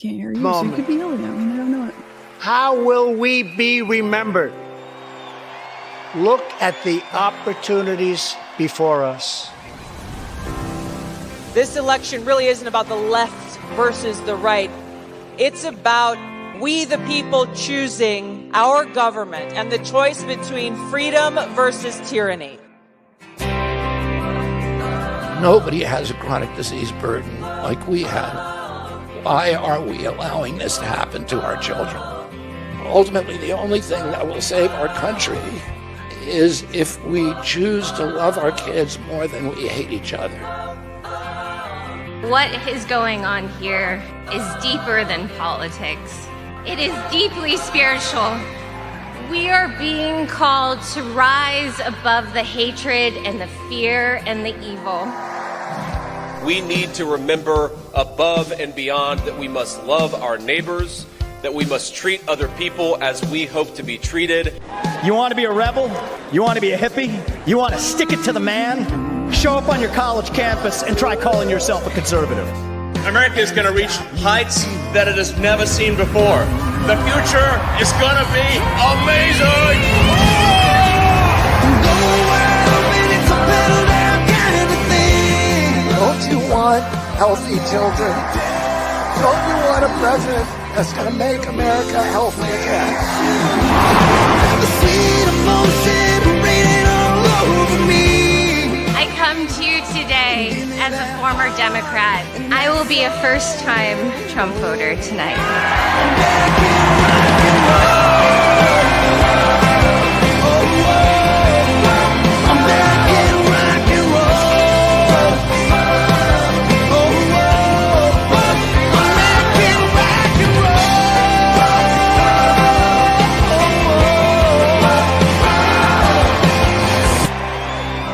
Can't hear you, so you could be yelling at me. I don't know it. How will we be remembered? Look at the opportunities before us. This election really isn't about the left versus the right. It's about we the people choosing our government and the choice between freedom versus tyranny. Nobody has a chronic disease burden like we have. Why are we allowing this to happen to our children? Ultimately, the only thing that will save our country is if we choose to love our kids more than we hate each other. What is going on here is deeper than politics. It is deeply spiritual. We are being called to rise above the hatred and the fear and the evil. We need to remember above and beyond that we must love our neighbors, that we must treat other people as we hope to be treated. You want to be a rebel? You want to be a hippie? You want to stick it to the man? Show up on your college campus and try calling yourself a conservative. America is going to reach heights that it has never seen before. The future is going to be amazing! Don't you want healthy children? Don't you want a president that's going to make America healthy again? I come to you today as a former Democrat. I will be a first-time Trump voter tonight.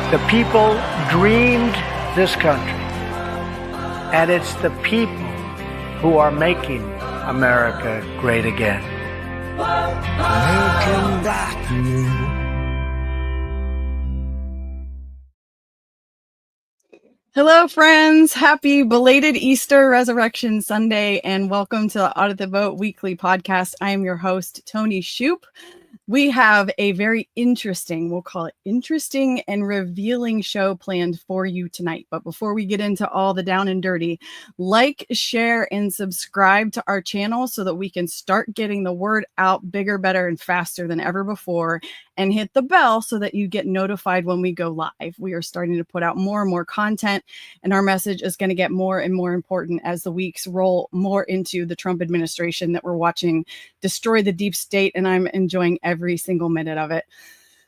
The people dreamed this country, and it's the people who are making America great again. Making black new. Hello, friends. Happy belated Easter Resurrection Sunday, and welcome to the Audit the Vote weekly podcast. I am your host, Tony Shoup. We have a very interesting, we'll call it interesting and revealing show planned for you tonight. But before we get into all the down and dirty, like, share, and subscribe to our channel so that we can start getting the word out bigger, better, and faster than ever before. And hit the bell so that you get notified when we go live. We are starting to put out more and more content, and our message is going to get more and more important as the weeks roll more into the Trump administration that we're watching destroy the deep state, and I'm enjoying every single minute of it.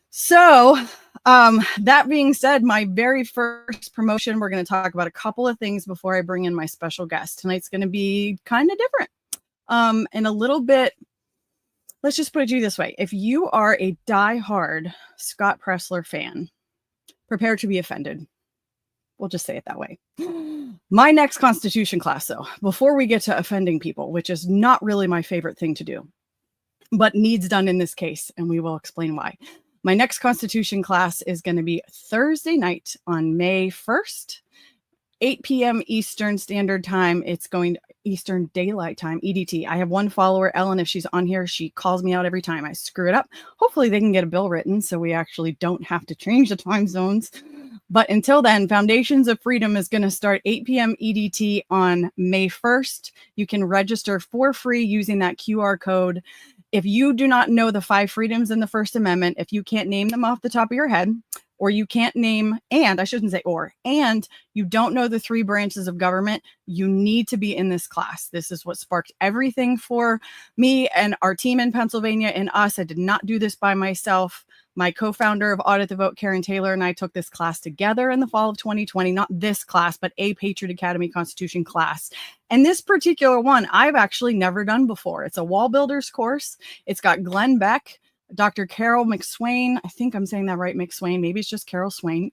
So that being said, my very first promotion, we're going to talk about a couple of things before I bring in my special guest. Tonight's going to be kind of different and a little bit. Let's just put it to you this way. If you are a diehard Scott Presler fan, prepare to be offended. We'll just say it that way. My next Constitution class, though, before we get to offending people, which is not really my favorite thing to do, but needs done in this case, and we will explain why. My next Constitution class is going to be Thursday night on May 1st, 8 p.m. Eastern Standard Time. It's going to Eastern Daylight Time, EDT. I have one follower, Ellen. If she's on here, she calls me out every time I screw it up. Hopefully they can get a bill written so we actually don't have to change the time zones. But until then, Foundations of Freedom is going to start 8 p.m. EDT on May 1st. You can register for free using that QR code. If you do not know the 5 freedoms in the First Amendment, if you can't name them off the top of your head, or you can't name, and I shouldn't say or, and you don't know the 3 branches of government, you need to be in this class. This is what sparked everything for me and our team in Pennsylvania and us. I did not do this by myself. My co-founder of Audit the Vote, Karen Taylor, and I took this class together in the fall of 2020, not this class, but a Patriot Academy Constitution class. And this particular one, I've actually never done before. It's a wall builders course. It's got Glenn Beck, Dr. Carol McSwain. I think I'm saying that right, McSwain. Maybe it's just Carol Swain.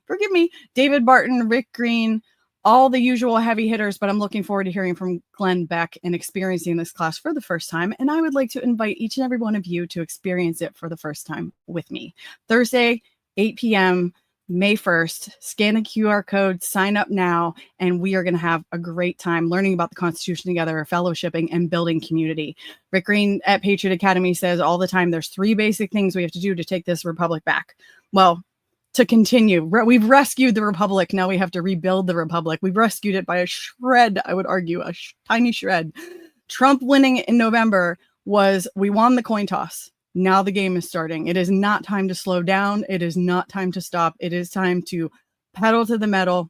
Forgive me. David Barton, Rick Green, all the usual heavy hitters, but I'm looking forward to hearing from Glenn Beck and experiencing this class for the first time. And I would like to invite each and every one of you to experience it for the first time with me. Thursday, 8 p.m., May 1st, scan a QR code, sign up now, and we are going to have a great time learning about the Constitution together, fellowshipping, and building community. Rick Green at Patriot Academy says all the time, there's 3 basic things we have to do to take this republic back. Well, to continue, we've rescued the republic. Now we have to rebuild the republic. We've rescued it by a shred, I would argue, a tiny shred. Trump winning in November we won the coin toss. Now the game is starting. It is not time to slow down. It is not time to stop. It is time to pedal to the metal,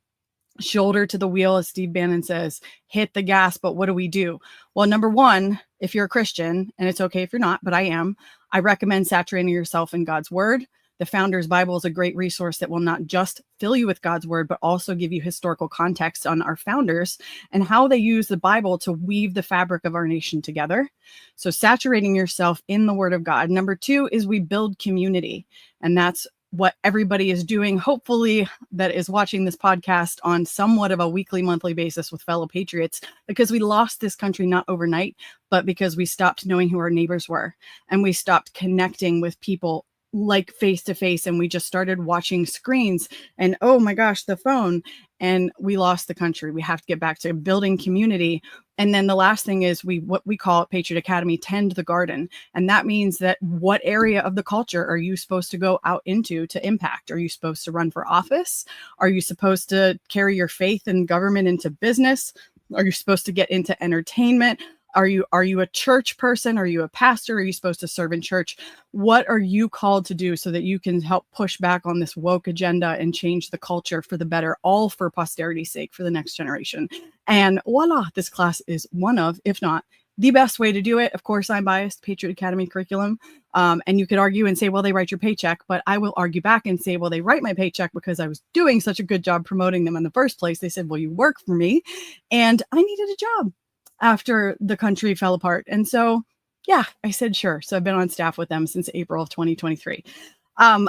shoulder to the wheel, as Steve Bannon says, hit the gas. But what do we do? Well, number one, if you're a Christian, and it's okay if you're not, but I am, I recommend saturating yourself in God's word. The Founder's Bible is a great resource that will not just fill you with God's word, but also give you historical context on our founders and how they use the Bible to weave the fabric of our nation together. So saturating yourself in the word of God. Number 2 is we build community. And that's what everybody is doing, hopefully, that is watching this podcast on somewhat of a weekly, monthly basis with fellow patriots, because we lost this country not overnight, but because we stopped knowing who our neighbors were and we stopped connecting with people like face to face, and we just started watching screens and, oh my gosh, the phone, and we lost the country. We have to get back to building community. And then the last thing is what we call at Patriot Academy, tend the garden. And that means that what area of the culture are you supposed to go out into to impact? Are you supposed to run for office? Are you supposed to carry your faith in government into business? Are you supposed to get into entertainment? Are you a church person? Are you a pastor? Are you supposed to serve in church? What are you called to do so that you can help push back on this woke agenda and change the culture for the better, all for posterity's sake, for the next generation? And voila, this class is one of, if not the best way to do it. Of course, I'm biased, Patriot Academy curriculum. And you could argue and say, well, they write your paycheck, but I will argue back and say, well, they write my paycheck because I was doing such a good job promoting them in the first place. They said, well, you work for me, and I needed a job after the country fell apart. And so, yeah, I said, sure. So I've been on staff with them since April of 2023.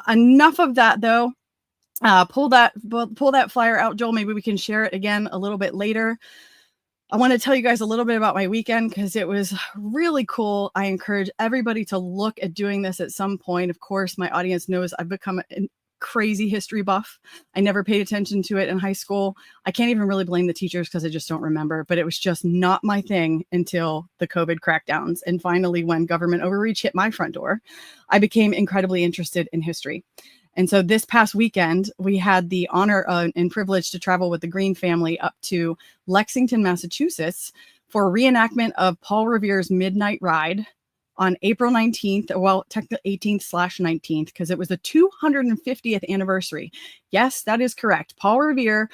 Enough of that, though. Pull that flyer out, Joel. Maybe we can share it again a little bit later. I want to tell you guys a little bit about my weekend because it was really cool. I encourage everybody to look at doing this at some point. Of course, my audience knows I've become a crazy history buff. I never paid attention to it in high school. I can't even really blame the teachers because I just don't remember, but it was just not my thing until the COVID crackdowns. And finally, when government overreach hit my front door, I became incredibly interested in history. And so this past weekend, we had the honor and privilege to travel with the Green family up to Lexington, Massachusetts for a reenactment of Paul Revere's Midnight Ride on April 19th, well, technically 18th/19th, because it was the 250th anniversary. Yes, that is correct. Paul Revere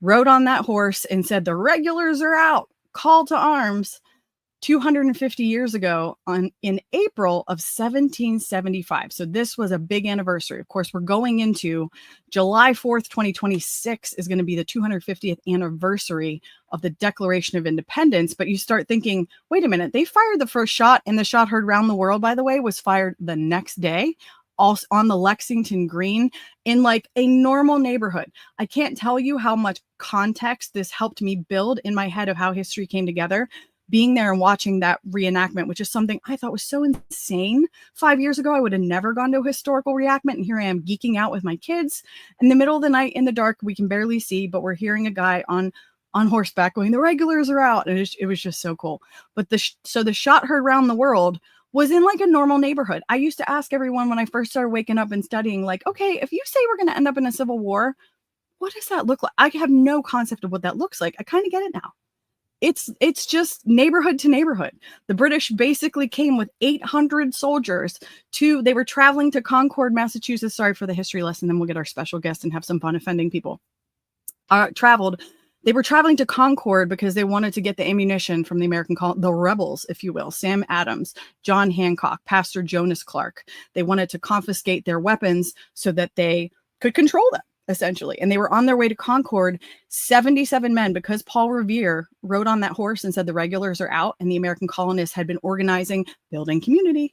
rode on that horse and said, the regulars are out, call to arms, 250 years ago in April of 1775. So this was a big anniversary. Of course, we're going into July 4th, 2026 is going to be the 250th anniversary of the Declaration of Independence. But you start thinking, wait a minute, they fired the first shot, and the shot heard around the world, by the way, was fired the next day, also on the Lexington Green in like a normal neighborhood. I can't tell you how much context this helped me build in my head of how history came together. Being there and watching that reenactment, which is something I thought was so insane. 5 years ago, I would have never gone to a historical reenactment. And here I am geeking out with my kids in the middle of the night in the dark. We can barely see, but we're hearing a guy on horseback going, the regulars are out. And it was just so cool. But so the shot heard around the world was in like a normal neighborhood. I used to ask everyone when I first started waking up and studying, like, okay, if you say we're going to end up in a civil war, what does that look like? I have no concept of what that looks like. I kind of get it now. It's just neighborhood to neighborhood. The British basically came with 800 soldiers they were traveling to Concord, Massachusetts. Sorry for the history lesson. Then we'll get our special guest and have some fun offending people. They were traveling to Concord because they wanted to get the ammunition from the the rebels, if you will, Sam Adams, John Hancock, Pastor Jonas Clark. They wanted to confiscate their weapons so that they could control them, essentially. And they were on their way to Concord, 77 men, because Paul Revere rode on that horse and said the regulars are out, and the American colonists had been organizing, building community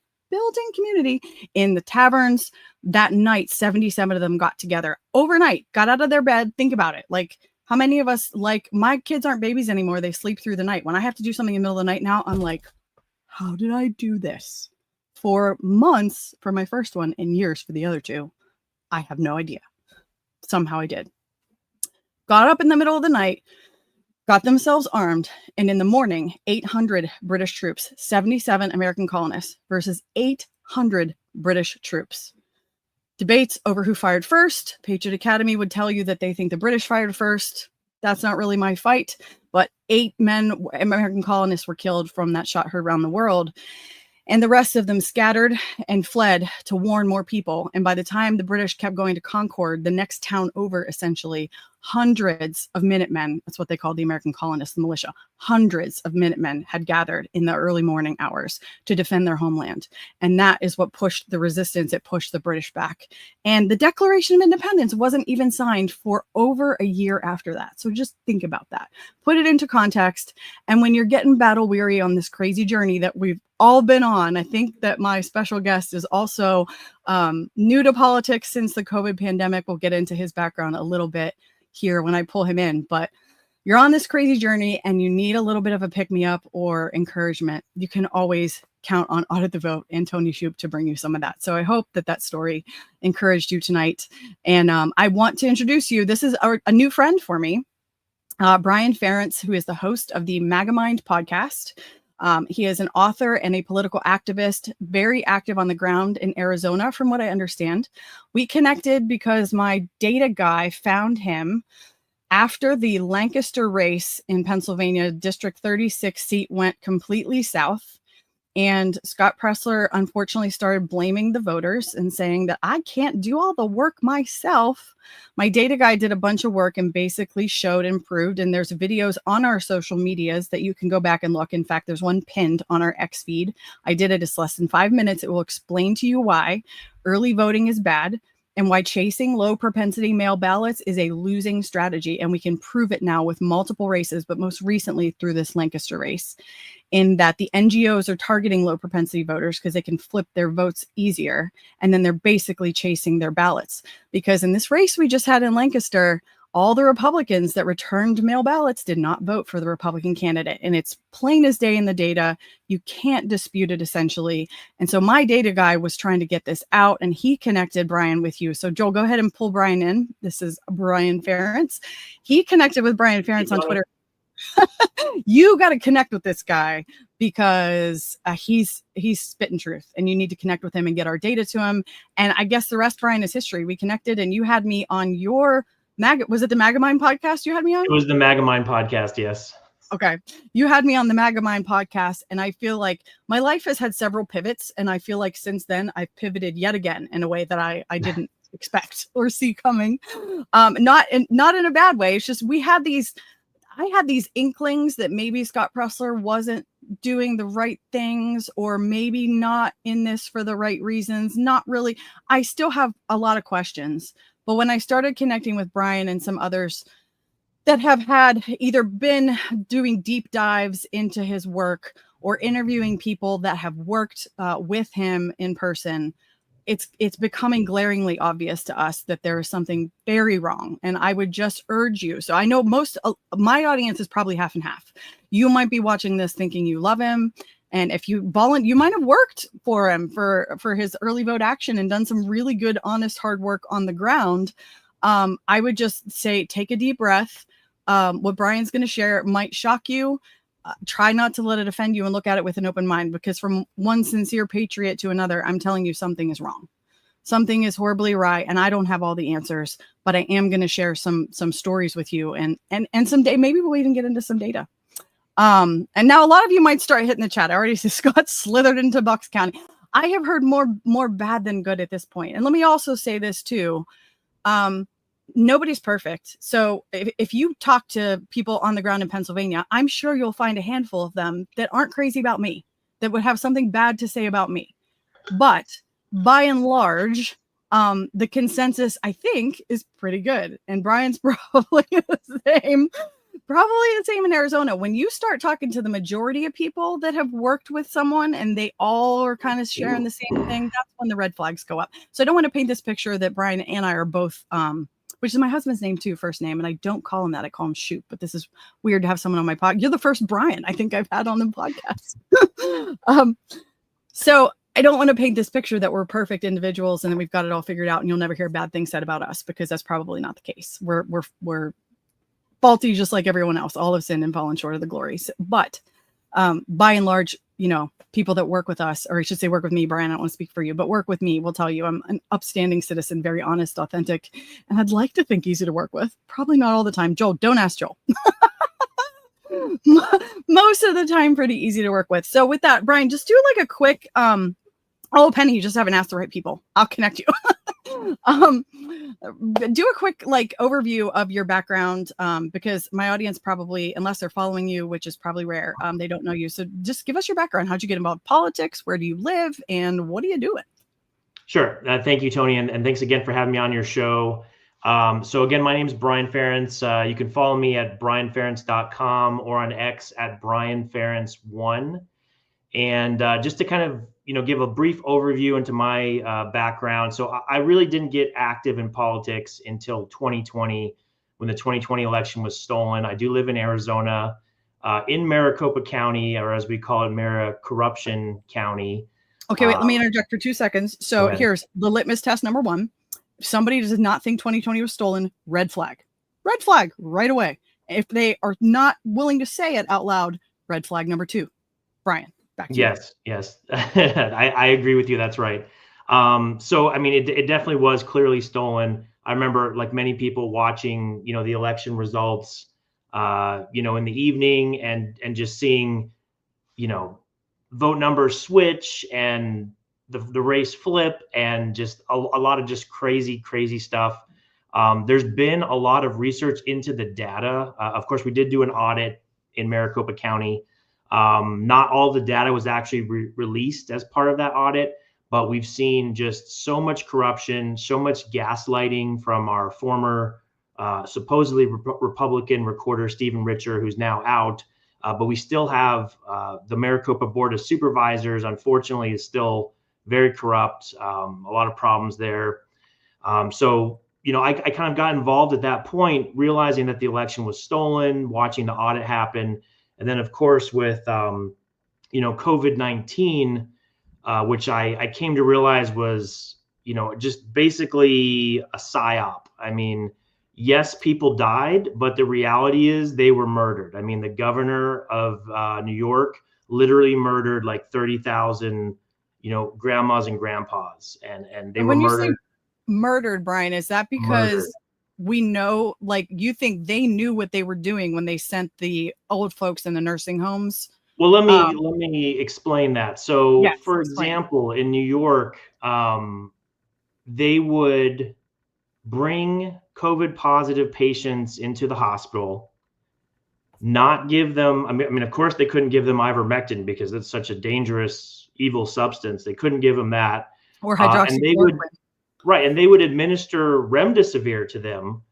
in the taverns. That night, 77 of them got together overnight, got out of their bed. Think about it. Like, how many of us, like, my kids aren't babies anymore. They sleep through the night. When I have to do something in the middle of the night now, I'm like, how did I do this? For months for my first one and years for the other two, I have no idea. somehow I did. Got up in the middle of the night, got themselves armed, and in the morning, 800 British troops, 77 American colonists versus 800 British troops. Debates over who fired first. Patriot Academy would tell you that they think the British fired first. That's not really my fight, but 8 American colonists were killed from that shot heard around the world. And the rest of them scattered and fled to warn more people. And by the time the British kept going to Concord, the next town over, essentially, hundreds of Minutemen, that's what they called the American colonists, the militia, hundreds of Minutemen had gathered in the early morning hours to defend their homeland. And that is what pushed the resistance. It pushed the British back. And the Declaration of Independence wasn't even signed for over a year after that. So just think about that. Put it into context. And when you're getting battle weary on this crazy journey that we've all been on, I think that my special guest is also new to politics since the COVID pandemic. We'll get into his background a little bit here when I pull him in, but you're on this crazy journey and you need a little bit of a pick-me-up or encouragement. You can always count on Audit the Vote and Tony Shoup to bring you some of that. So I hope that that story encouraged you tonight. And I want to introduce you. This is a new friend for me, Brian Ference, who is the host of the MAGA Mind Podcast. He is an author and a political activist, very active on the ground in Arizona, from what I understand. We connected because my data guy found him after the Lancaster race in Pennsylvania. District 36 seat went completely south. And Scott Presler, unfortunately, started blaming the voters and saying that I can't do all the work myself. My data guy did a bunch of work and basically showed and proved. And there's videos on our social medias that you can go back and look. In fact, there's one pinned on our X feed. I did it. It's less than 5 minutes. It will explain to you why early voting is bad and why chasing low propensity mail ballots is a losing strategy. And we can prove it now with multiple races, but most recently through this Lancaster race, in that the NGOs are targeting low propensity voters because they can flip their votes easier. And then they're basically chasing their ballots. Because in this race we just had in Lancaster, all the Republicans that returned mail ballots did not vote for the Republican candidate. And it's plain as day in the data. You can't dispute it, essentially. And so my data guy was trying to get this out, and he connected Brian with you. So Joel, go ahead and pull Brian in. This is Brian Ference. He connected with Brian Ference on Twitter. You got to connect with this guy because he's spitting truth, and you need to connect with him and get our data to him. And I guess the rest, Brian, is history. We connected, and you had me on your was it the MAGA Mind podcast you had me on? It was the MAGA Mind podcast, yes. Okay. You had me on the MAGA Mind podcast, and I feel like my life has had several pivots, and I feel like since then I've pivoted yet again in a way that I didn't expect or see coming. Not in a bad way. It's just I had these inklings that maybe Scott Presler wasn't doing the right things, or maybe not in this for the right reasons. Not really. I still have a lot of questions. But when I started connecting with Brian and some others that have had either been doing deep dives into his work or interviewing people that have worked with him in person, it's becoming glaringly obvious to us that there is something very wrong. And I would just urge you. So I know my audience is probably half and half. You might be watching this thinking you love him. And if you you might have worked for him for his early vote action and done some really good, honest, hard work on the ground. I would just say, take a deep breath. What Brian's going to share might shock you. Try not to let it offend you and look at it with an open mind, because from one sincere patriot to another, I'm telling you something is wrong. Something is horribly awry, and I don't have all the answers, but I am going to share some stories with you and someday maybe we'll even get into some data. And now a lot of you might start hitting the chat. I already see Scott slithered into Bucks County. I have heard more bad than good at this point. And let me also say this too. Nobody's perfect. So if you talk to people on the ground in Pennsylvania, I'm sure you'll find a handful of them that aren't crazy about me, that would have something bad to say about me. But by and large, the consensus, I think, is pretty good. And Brian's probably the same. Probably the same in Arizona. When you start talking to the majority of people that have worked with someone and they all are kind of sharing the same thing, that's when the red flags go up. So I don't want to paint this picture that Brian and I are both, which is my husband's name too, first name. And I don't call him that. I call him Shoup, but this is weird to have someone on my podcast. You're the first Brian I think I've had on the podcast. So I don't want to paint this picture that we're perfect individuals and then we've got it all figured out and you'll never hear bad things said about us, because that's probably not the case. We're faulty just like everyone else. All have sinned and fallen short of the glory. But by and large, people that work with us, or I should say work with me, Brian, I don't want to speak for you, but work with me will tell you I'm an upstanding citizen, very honest, authentic, and I'd like to think easy to work with. Probably not all the time. Joel, don't ask Joel. Most of the time, pretty easy to work with. So with that, Brian, just do like a quick, Penny, you just haven't asked the right people. I'll connect you. Do a quick overview of your background, because my audience probably, unless they're following you, which is probably rare, they don't know you. So just give us your background. How'd you get involved in politics? Where do you live? And what are you doing? Sure. Thank you, Tony. And thanks again for having me on your show. So again, my name is Brian Ference. You can follow me at brianference.com or on X at brianference1. And just to kind of, give a brief overview into my background. So I really didn't get active in politics until 2020, when the 2020 election was stolen. I do live in Arizona, in Maricopa County, or as we call it, Corruption County. Okay, wait, let me interject for 2 seconds. So here's the litmus test number one. If somebody does not think 2020 was stolen, red flag right away. If they are not willing to say it out loud, red flag number two. Brian, back to you. Yes. I agree with you. That's right. So, I mean, it definitely was clearly stolen. I remember, like many people, watching, the election results, in the evening and just seeing, vote numbers switch and the race flip, and just a lot of just crazy stuff. There's been a lot of research into the data. Of course, we did do an audit in Maricopa County. Not all the data was actually released as part of that audit, but we've seen just so much corruption, so much gaslighting from our former supposedly Republican recorder, Stephen Richer, who's now out. But we still have the Maricopa Board of Supervisors, unfortunately, is still very corrupt. A lot of problems there. So, I kind of got involved at that point, realizing that the election was stolen, watching the audit happen. And then, of course, with, COVID-19, which I came to realize was, just basically a psyop. I mean, yes, people died, but the reality is they were murdered. I mean, the governor of New York literally murdered like 30,000, grandmas and grandpas, and they were murdered. You say murdered, Brian, is that because we know, you think they knew what they were doing when they sent the old folks in the nursing homes? Well, let me explain that. So, yes, for example, in New York, they would bring COVID positive patients into the hospital, not give them, I mean, of course, they couldn't give them ivermectin because it's such a dangerous, evil substance. They couldn't give them that. Or hydroxychloroquine. And they would administer remdesivir to them,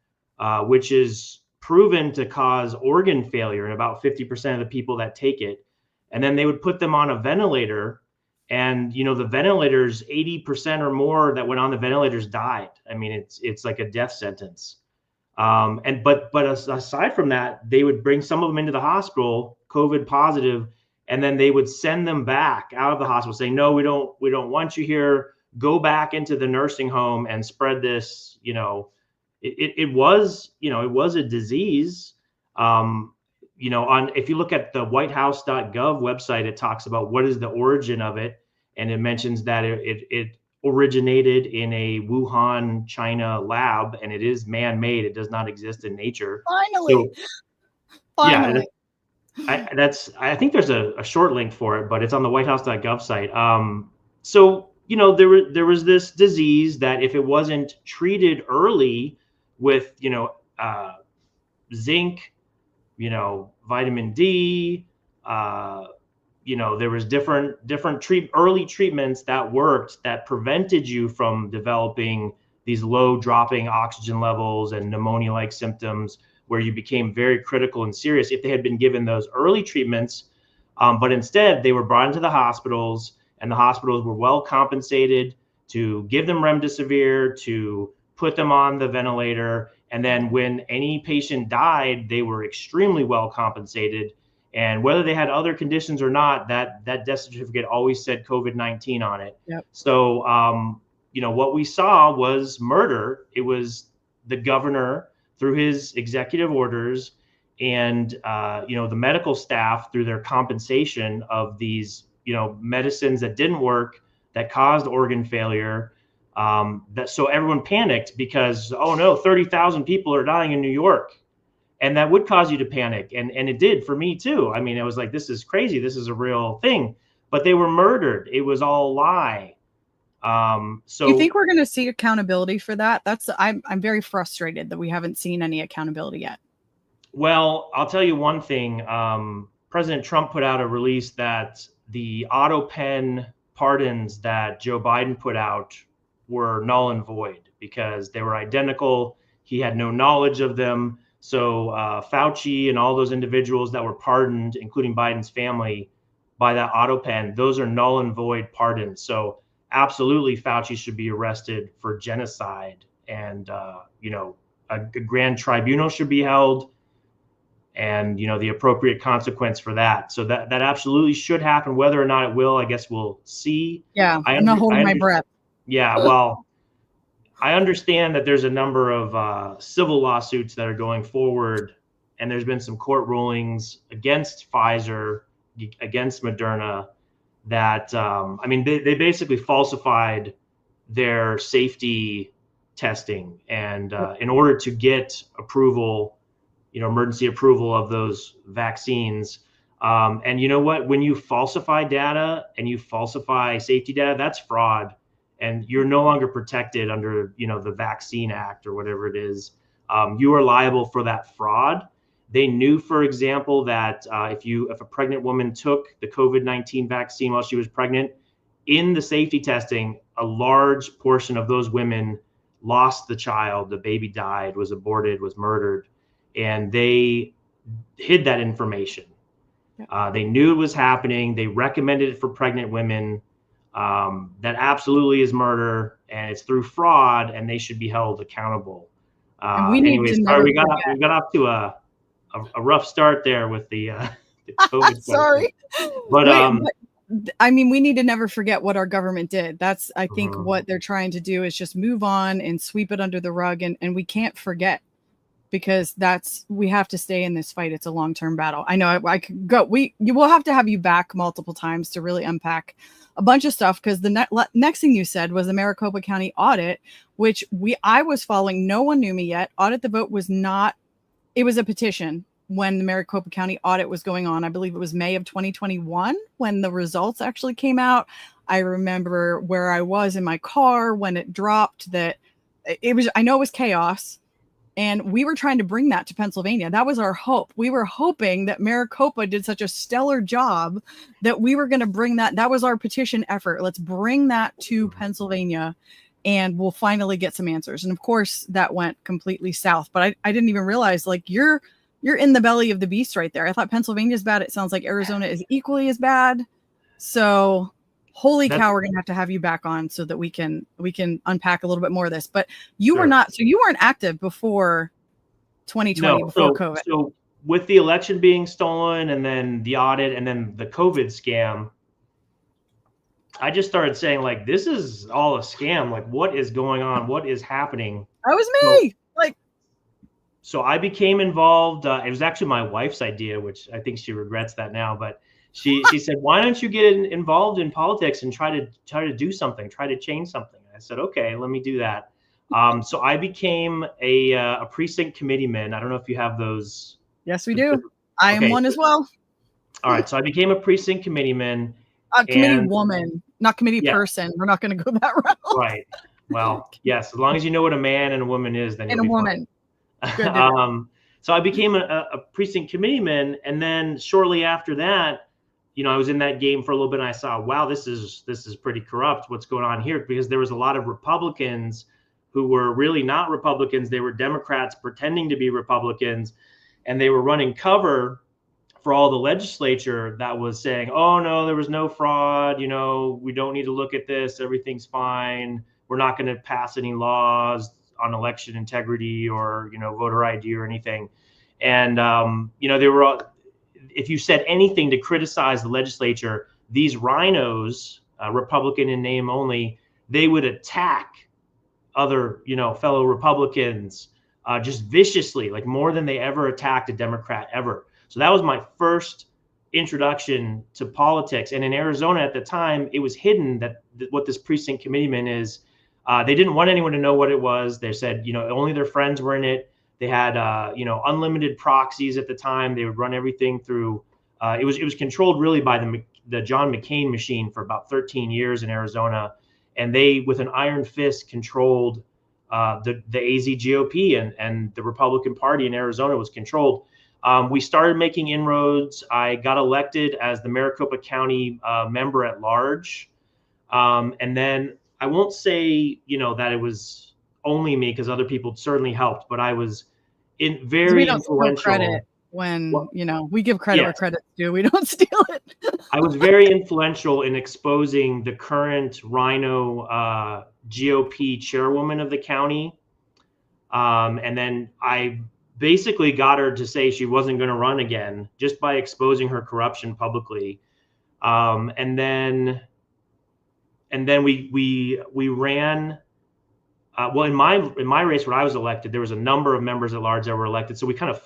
which is proven to cause organ failure in about 50% of the people that take it. And then they would put them on a ventilator, and the ventilators, 80% or more that went on the ventilators died. I mean, it's like a death sentence. But aside from that, they would bring some of them into the hospital, COVID positive, and then they would send them back out of the hospital, saying, no, we don't want you here. Go back into the nursing home and spread this. It was a disease. If you look at the whitehouse.gov website, it talks about what is the origin of it. And it mentions that it originated in a Wuhan, China lab, and it is man-made. It does not exist in nature. Finally. Yeah, I think there's a short link for it, but it's on the whitehouse.gov site. So, there was this disease that if it wasn't treated early with, zinc, vitamin D, there was different early treatments that worked that prevented you from developing these low dropping oxygen levels and pneumonia-like symptoms, where you became very critical and serious if they had been given those early treatments. But instead, they were brought into the hospitals, and the hospitals were well compensated to give them remdesivir, to put them on the ventilator. And then when any patient died, they were extremely well compensated. And whether they had other conditions or not, that death certificate always said COVID-19 on it. Yep. So, what we saw was murder. It was the governor through his executive orders and, the medical staff through their compensation of these, medicines that didn't work, that caused organ failure. So everyone panicked because, oh no, 30,000 people are dying in New York. And that would cause you to panic. And it did for me too. I mean, it was like, this is crazy. This is a real thing. But they were murdered. It was all a lie. So you think we're going to see accountability for that? I'm very frustrated that we haven't seen any accountability yet. Well, I'll tell you one thing. President Trump put out a release that the auto pen pardons that Joe Biden put out were null and void because they were identical. He had no knowledge of them. So Fauci and all those individuals that were pardoned, including Biden's family, by that auto pen, those are null and void pardons. So absolutely, Fauci should be arrested for genocide, and a grand tribunal should be held, and the appropriate consequence for that. So that absolutely should happen. Whether or not it will, I guess we'll see. Yeah, I'm not holding my breath. Yeah, well. I understand that there's a number of civil lawsuits that are going forward, and there's been some court rulings against Pfizer, against Moderna, that, they basically falsified their safety testing. And in order to get approval, emergency approval of those vaccines, and you know what, when you falsify data and you falsify safety data, that's fraud. And you're no longer protected under, the Vaccine Act or whatever it is. You are liable for that fraud. They knew, for example, that if a pregnant woman took the COVID-19 vaccine while she was pregnant, in the safety testing, a large portion of those women lost the child. The baby died, was aborted, was murdered, and they hid that information. They knew it was happening. They recommended it for pregnant women. That absolutely is murder, and it's through fraud, and they should be held accountable. Anyways, we got off to a rough start there with the COVID. Sorry, but we need to never forget what our government did. That's, I think, what they're trying to do is just move on and sweep it under the rug, and we can't forget, because we have to stay in this fight. It's a long-term battle. I know I could go. You will have to have you back multiple times to really unpack a bunch of stuff, because the next thing you said was the Maricopa County audit, which I was following. No one knew me yet. Audit the Vote was not. It was a petition when the Maricopa County audit was going on. I believe it was May of 2021 when the results actually came out. I remember where I was in my car when it dropped. That it was. I know it was chaos. And we were trying to bring that to Pennsylvania. That was our hope. We were hoping that Maricopa did such a stellar job that we were going to bring that. That was our petition effort. Let's bring that to Pennsylvania, and we'll finally get some answers. And of course, that went completely south. But I didn't even realize, like, you're in the belly of the beast right there. I thought Pennsylvania is bad. It sounds like Arizona is equally as bad. So holy cow, we're going to have you back on so that we can unpack a little bit more of this. But you were not, so you weren't active before 2020, before COVID. So with the election being stolen, and then the audit, and then the COVID scam, I just started saying, like, this is all a scam. Like, what is going on? What is happening? That was me. So I became involved. It was actually my wife's idea, which I think she regrets that now, but she said, why don't you get involved in politics and try to do something, try to change something? I said, okay, let me do that. So I became a precinct committeeman. I don't know if you have those. Yes, we do. I am one as well. All right. So I became a precinct committeeman. Committee woman, not committee person. We're not going to go that route. Right. Well, yes. As long as you know what a man and a woman is, then and a woman. So I became a precinct committeeman, and then shortly after that, I was in that game for a little bit, and I saw, wow, this is pretty corrupt. What's going on here? Because there was a lot of Republicans who were really not Republicans. They were Democrats pretending to be Republicans, and they were running cover for all the legislature that was saying, oh no, there was no fraud. We don't need to look at this. Everything's fine. We're not going to pass any laws on election integrity or, voter ID or anything. And, if you said anything to criticize the legislature, these rhinos, Republican in name only, they would attack other, fellow Republicans just viciously, like more than they ever attacked a Democrat ever. So that was my first introduction to politics. And in Arizona at the time, it was hidden that what this precinct committeeman is. They didn't want anyone to know what it was. They said, only their friends were in it. They had, unlimited proxies at the time. They would run everything through. It was controlled really by the John McCain machine for about 13 years in Arizona, and they, with an iron fist, controlled the AZ GOP, and the Republican Party in Arizona was controlled. We started making inroads. I got elected as the Maricopa County member at large, and then I won't say that it was only me, because other people certainly helped, but I was very influential. Credit when we give credit where credit's due. We don't steal it. I was very influential in exposing the current Rhino GOP chairwoman of the county, and then I basically got her to say she wasn't going to run again just by exposing her corruption publicly, and then we ran. Well, in my race when I was elected, there was a number of members at large that were elected, so we kind of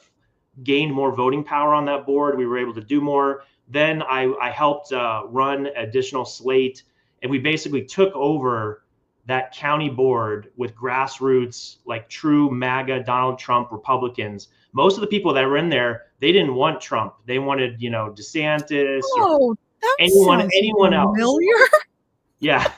gained more voting power on that board. We were able to do more. Then I helped run additional slate, and we basically took over that county board with grassroots, like true MAGA Donald Trump Republicans. Most of the people that were in there, they didn't want Trump. They wanted, DeSantis or anyone else. Familiar? Yeah.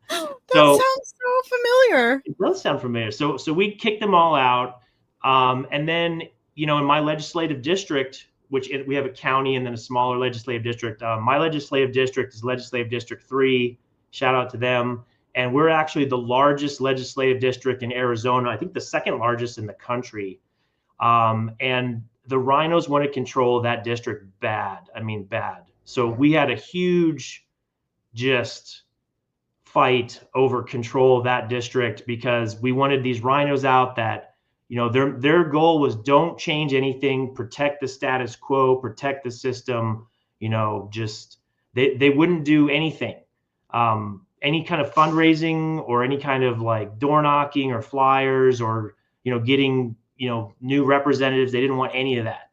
That sounds so familiar. It does sound familiar. So we kicked them all out. And then, in my legislative district, which we have a county and then a smaller legislative district. My legislative district is Legislative District 3. Shout out to them. And we're actually the largest legislative district in Arizona. I think the second largest in the country. And the rhinos want to control that district bad. I mean, bad. So we had a huge fight over control of that district, because we wanted these rhinos out that, their goal was don't change anything, protect the status quo, protect the system, they wouldn't do anything. Any kind of fundraising or any kind of like door knocking or flyers or, getting, new representatives. They didn't want any of that.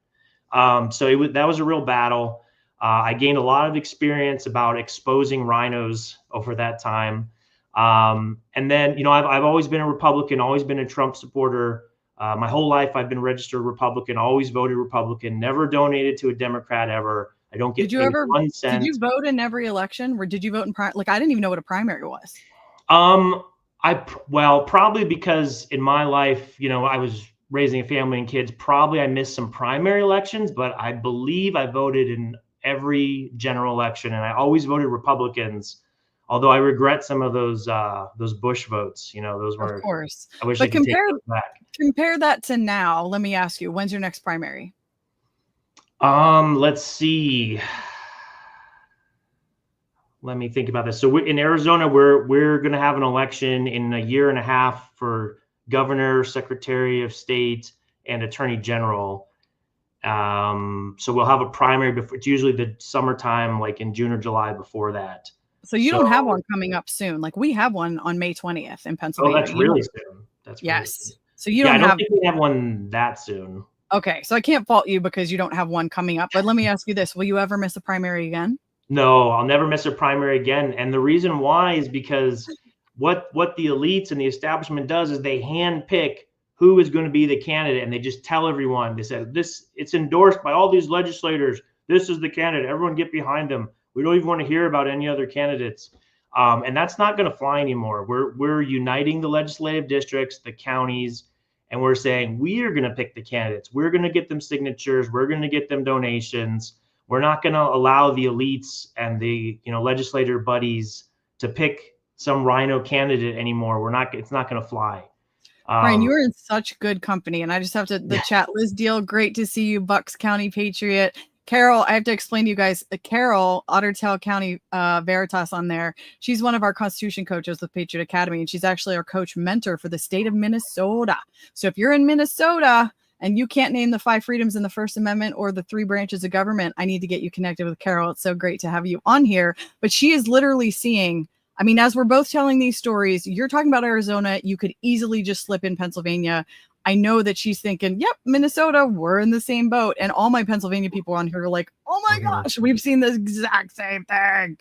So that was a real battle. I gained a lot of experience about exposing rhinos over that time. And then, I've always been a Republican, always been a Trump supporter. My whole life, I've been registered Republican, always voted Republican, never donated to a Democrat ever. I don't get paid 1 cent. Did you vote in every election? Or did you vote in I didn't even know what a primary was. Probably because in my life, I was raising a family and kids. Probably I missed some primary elections, but I believe I voted in every general election, and I always voted Republicans. Although I regret some of those Bush votes, those were. Of course, I wish I could take those back. Compare that to now. Let me ask you, when's your next primary? Let's see. Let me think about this. So in Arizona, we're going to have an election in a year and a half for governor, secretary of state, and attorney general. So we'll have a primary before. It's usually the summertime, like in June or July before that. So you don't have one coming up soon. Like we have one on May 20th in Pennsylvania. Oh, that's really soon. That's really soon. So you don't have. I don't think we have one that soon. Okay, so I can't fault you because you don't have one coming up. But let me ask you this: will you ever miss a primary again? No, I'll never miss a primary again. And the reason why is because what the elites and the establishment does is they handpick who is going to be the candidate, and they just tell everyone. They said it's endorsed by all these legislators. This is the candidate. Everyone get behind them. We don't even want to hear about any other candidates. And that's not going to fly anymore. We're uniting the legislative districts, the counties, and we're saying we are going to pick the candidates. We're going to get them signatures. We're going to get them donations. We're not going to allow the elites and the legislator buddies to pick some rhino candidate anymore. It's not going to fly. Brian, you are in such good company, and I just have to chat. Liz Deal, great to see you, Bucks County Patriot. Carol, I have to explain to you guys, Carol, Otter Tail County Veritas on there. She's one of our Constitution coaches with Patriot Academy, and she's actually our coach mentor for the state of Minnesota. So if you're in Minnesota and you can't name the 5 freedoms in the First Amendment or the 3 branches of government, I need to get you connected with Carol. It's so great to have you on here. But she is literally seeing, I mean, as we're both telling these stories, you're talking about Arizona, you could easily just slip in Pennsylvania. I know that she's thinking, yep, Minnesota, we're in the same boat. And all my Pennsylvania people on here are like, oh my gosh, we've seen the exact same thing.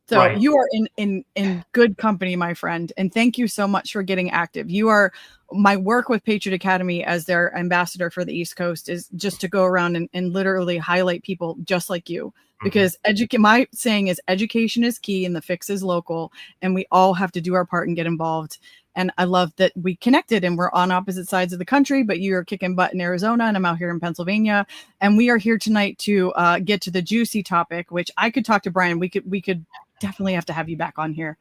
So right. You are in good company, my friend. And thank you so much for getting active. You are, my work with Patriot Academy as their ambassador for the East Coast is just to go around and literally highlight people just like you. Because my saying is education is key and the fix is local. And we all have to do our part and get involved. And I love that we connected and we're on opposite sides of the country, but you're kicking butt in Arizona and I'm out here in Pennsylvania. And we are here tonight to get to the juicy topic, which I could talk to Brian. We could definitely have to have you back on here.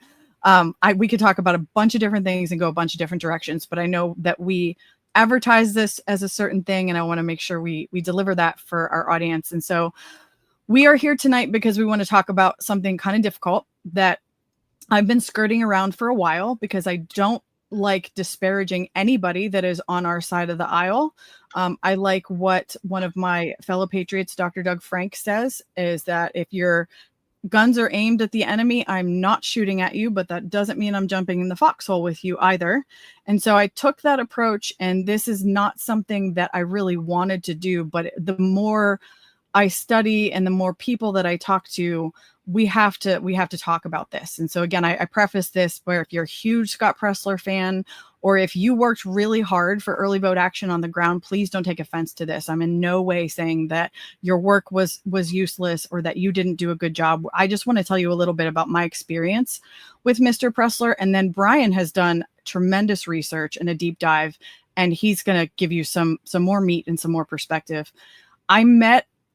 We could talk about a bunch of different things and go a bunch of different directions, but I know that we advertise this as a certain thing and I want to make sure we deliver that for our audience. And so we are here tonight because we want to talk about something kind of difficult that I've been skirting around for a while because I don't like disparaging anybody that is on our side of the aisle. I like what one of my fellow patriots, Dr. Doug Frank, says is that if your guns are aimed at the enemy, I'm not shooting at you, but that doesn't mean I'm jumping in the foxhole with you either. And so I took that approach, and this is not something that I really wanted to do, but the more I study and the more people that I talk to, we have to talk about this. And so again, I preface this where if you're a huge Scott Presler fan, or if you worked really hard for early vote action on the ground, please don't take offense to this. I'm in no way saying that your work was useless or that you didn't do a good job. I just want to tell you a little bit about my experience with Mr. Presler. And then Brian has done tremendous research and a deep dive, and he's going to give you some more meat and some more perspective.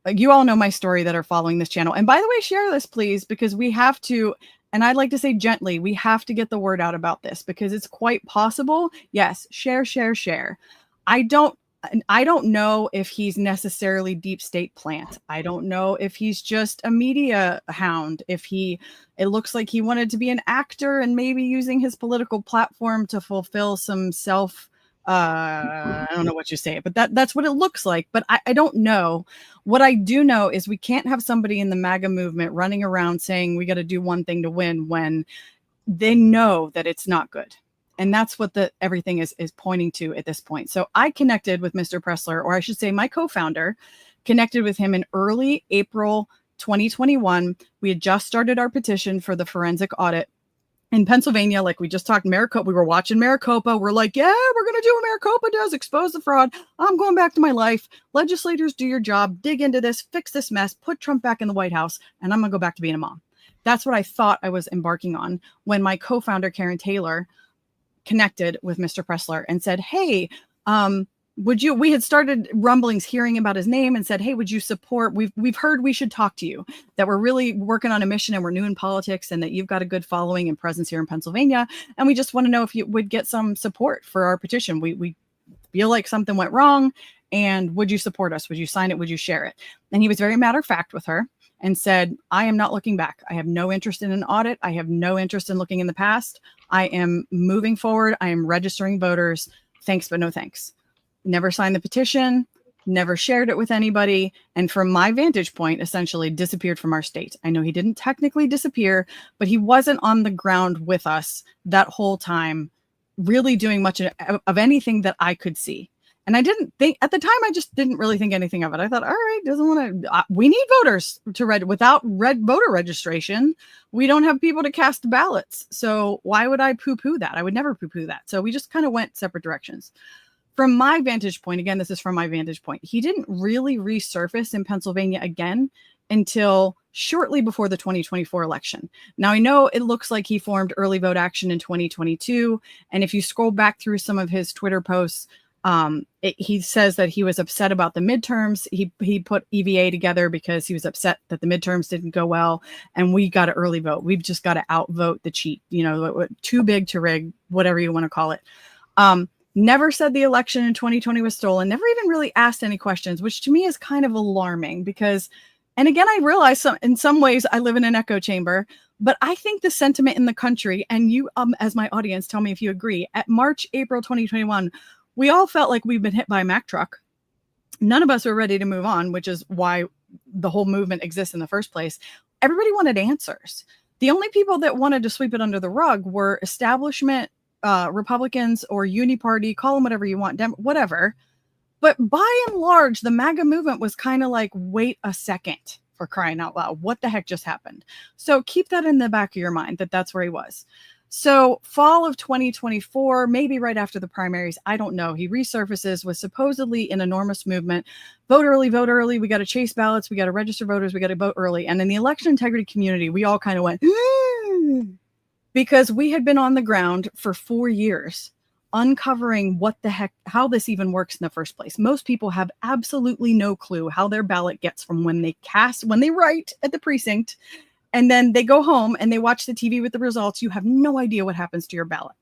You all know my story that are following this channel. And by the way, share this, please, because we have to, and I'd like to say gently, we have to get the word out about this because it's quite possible. Yes, share. I don't know if he's necessarily deep state plant. I don't know if he's just a media hound. It looks like he wanted to be an actor and maybe using his political platform to fulfill some I don't know what you say, but that's what it looks like. But I don't know. What I do know is we can't have somebody in the MAGA movement running around saying we got to do one thing to win when they know that it's not good. And that's what everything is pointing to at this point. So I connected with Mr. Presler, or I should say my co-founder connected with him in early April 2021. We had just started our petition for the forensic audit in Pennsylvania. Like we just talked, Maricopa, we were watching Maricopa. We're like, yeah, we're going to do what Maricopa does, expose the fraud. I'm going back to my life. Legislators, do your job, dig into this, fix this mess, put Trump back in the White House, and I'm going to go back to being a mom. That's what I thought I was embarking on when my co-founder, Karen Taylor, connected with Mr. Presler and said, hey, we had started rumblings hearing about his name and said, hey, would you support, we've heard we should talk to you, that we're really working on a mission and we're new in politics and that you've got a good following and presence here in Pennsylvania. And we just want to know if you would get some support for our petition. We feel like something went wrong, and would you support us? Would you sign it? Would you share it? And he was very matter of fact with her and said, I am not looking back. I have no interest in an audit. I have no interest in looking in the past. I am moving forward. I am registering voters. Thanks, but no thanks. Never signed the petition, never shared it with anybody. And from my vantage point, essentially disappeared from our state. I know he didn't technically disappear, but he wasn't on the ground with us that whole time, really doing much of anything that I could see. And I didn't think at the time, I just didn't really think anything of it. I thought, all right, we need voters to without voter registration. We don't have people to cast ballots. So why would I poo-poo that? I would never poo-poo that. So we just kind of went separate directions. From my vantage point, again, this is from my vantage point, he didn't really resurface in Pennsylvania again until shortly before the 2024 election. Now, I know it looks like he formed early vote action in 2022. And if you scroll back through some of his Twitter posts, he says that he was upset about the midterms. He put EVA together because he was upset that the midterms didn't go well. And we got to early vote. We've just got to outvote the cheat, too big to rig, whatever you want to call it. Never said the election in 2020 was stolen, never even really asked any questions, which to me is kind of alarming because, and again, I realize in some ways I live in an echo chamber, but I think the sentiment in the country, and you as my audience, tell me if you agree, at March, April 2021, we all felt like we've been hit by a Mack truck. none of us were ready to move on, which is why the whole movement exists in the first place. Everybody wanted answers. The only people that wanted to sweep it under the rug were establishment Republicans or uniparty, call them whatever you want, whatever. But by and large, the MAGA movement was kind of like, wait a second, for crying out loud. What the heck just happened? So keep that in the back of your mind, that that's where he was. So fall of 2024, maybe right after the primaries, I don't know. He resurfaces with supposedly an enormous movement. Vote early, vote early. We got to chase ballots. We got to register voters. We got to vote early. And in the election integrity community, we all kind of went, because we had been on the ground for 4 years uncovering what the heck, how this even works in the first place. Most people have absolutely no clue how their ballot gets from when they write at the precinct, and then they go home and they watch the TV with the results. You have no idea what happens to your ballot.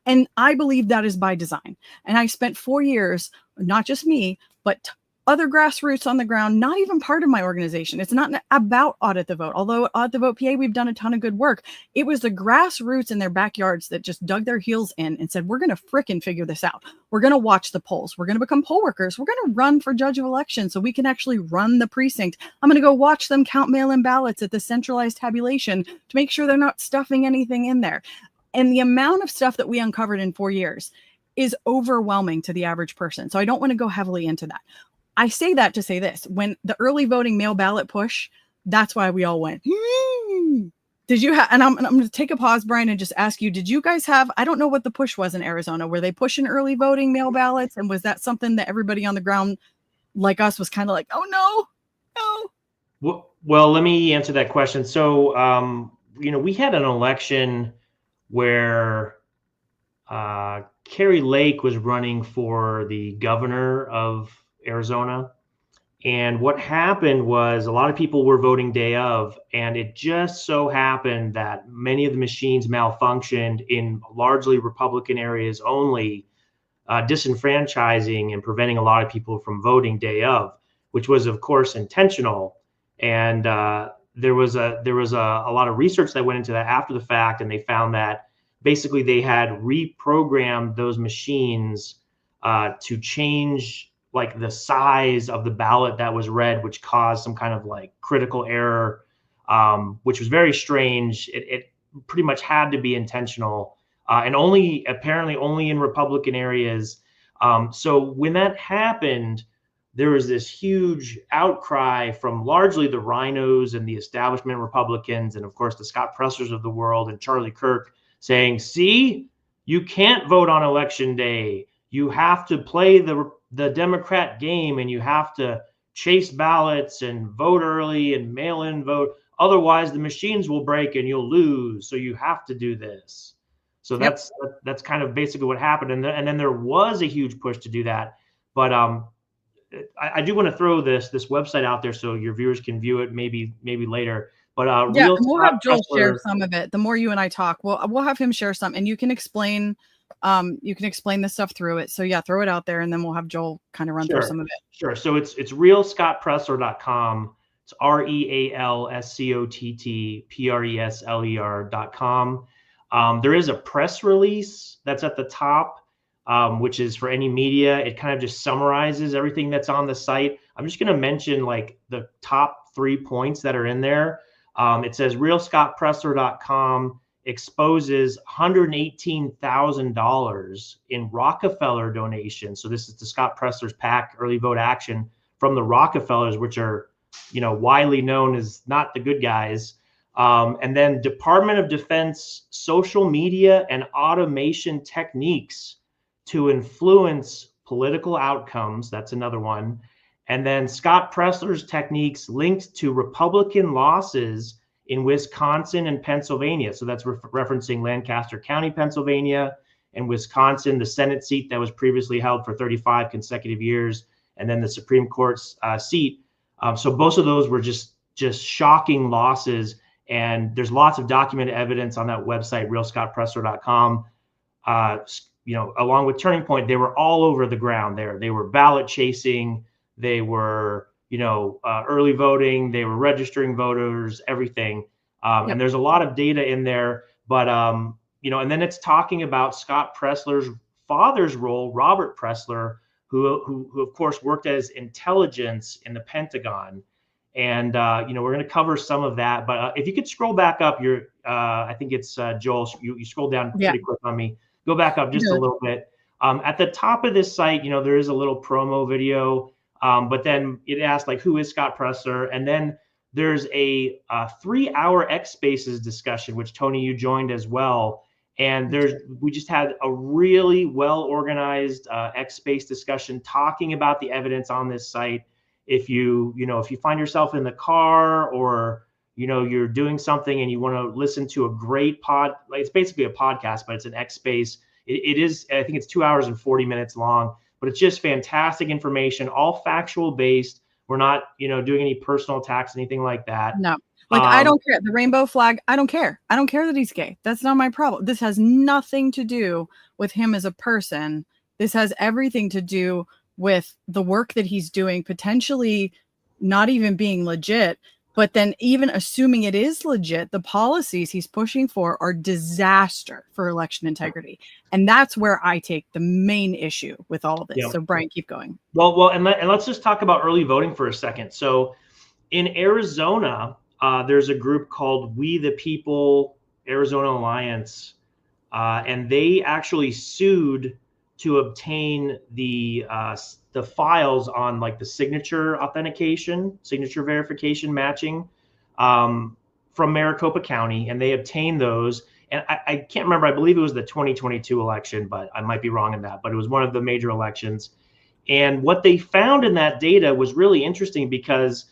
And I believe that is by design. And I spent 4 years, not just me, but other grassroots on the ground, not even part of my organization. It's not about Audit the Vote. Although at Audit the Vote PA, we've done a ton of good work. It was the grassroots in their backyards that just dug their heels in and said, we're going to frickin' figure this out. We're going to watch the polls. We're going to become poll workers. We're going to run for judge of election so we can actually run the precinct. I'm going to go watch them count mail-in ballots at the centralized tabulation to make sure they're not stuffing anything in there. And the amount of stuff that we uncovered in 4 years is overwhelming to the average person. So I don't want to go heavily into that. I say that to say this: when the early voting mail ballot push, that's why we all went. Did you have? And I'm going to take a pause, Brian, and just ask you: did you guys have? I don't know what the push was in Arizona. Were they pushing early voting mail ballots, and was that something that everybody on the ground, like us, was kind of like, oh no? Well, let me answer that question. So, we had an election where Kari Lake was running for the governor of Arizona. And what happened was a lot of people were voting day of, and it just so happened that many of the machines malfunctioned in largely Republican areas only, disenfranchising and preventing a lot of people from voting day of, which was of course intentional. And there was a lot of research that went into that after the fact, and they found that basically they had reprogrammed those machines to change like the size of the ballot that was read, which caused some kind of like critical error, which was very strange. It pretty much had to be intentional, and apparently only in Republican areas. So when that happened, there was this huge outcry from largely the rhinos and the establishment Republicans, and of course the Scott Pressers of the world and Charlie Kirk, saying, see, you can't vote on election day. You have to play the Democrat game, and you have to chase ballots and vote early and mail in vote. Otherwise, the machines will break and you'll lose. So you have to do this. So that's kind of basically what happened. And then there was a huge push to do that. But I do want to throw this website out there so your viewers can view it maybe later. But we'll have Joel share some of it. The more you and I talk, we'll have him share some, and you can explain this stuff through it. So yeah, throw it out there, and then we'll have Joel kind of run through some of it. Sure. So it's realscottpresler.com. It's realscottpresler.com. There is a press release that's at the top, which is for any media. It kind of just summarizes everything that's on the site. I'm just going to mention like the top 3 points that are in there. It says realscottpresler.com exposes $118,000 in Rockefeller donations. So this is the Scott Presler's PAC early vote action from the Rockefellers, which are, widely known as not the good guys. And then Department of Defense social media and automation techniques to influence political outcomes. That's another one. And then Scott Presler's techniques linked to Republican losses in Wisconsin and Pennsylvania. So that's referencing Lancaster County, Pennsylvania, and Wisconsin, the Senate seat that was previously held for 35 consecutive years, and then the Supreme Court's seat. So both of those were just shocking losses. And there's lots of documented evidence on that website, realscottpresler.com. Along with Turning Point, they were all over the ground there. They were ballot chasing. They were, early voting. They were registering voters, everything. And there's a lot of data in there. But, and then it's talking about Scott Presler's father's role, Robert Pressler, who of course worked as intelligence in the Pentagon. And, we're going to cover some of that. But if you could scroll back up, I think it's Joel, you scrolled down pretty quick on me. Go back up just a little bit. At the top of this site, there is a little promo video, but then it asks like, who is Scott Presler? And then there's a 3-hour X Spaces discussion, which Tony, you joined as well. And we just had a really well organized X Space discussion talking about the evidence on this site. If you find yourself in the car or, you're doing something and you want to listen to a great it's basically a podcast, but it's an X Space. It is, I think it's 2 hours and 40 minutes long, but it's just fantastic information, all factual based. We're not, doing any personal attacks, anything like that. No, I don't care. The rainbow flag, I don't care. I don't care that he's gay. That's not my problem. This has nothing to do with him as a person. This has everything to do with the work that he's doing, potentially not even being legit, but then even assuming it is legit, the policies he's pushing for are disaster for election integrity. And that's where I take the main issue with all of this. Yeah. So Brian, keep going. Well, and let's just talk about early voting for a second. So in Arizona, there's a group called We the People Arizona Alliance, and they actually sued to obtain the files on like the signature authentication, signature verification matching from Maricopa County, and they obtained those. And I can't remember, I believe it was the 2022 election, but I might be wrong in that, but it was one of the major elections. And what they found in that data was really interesting because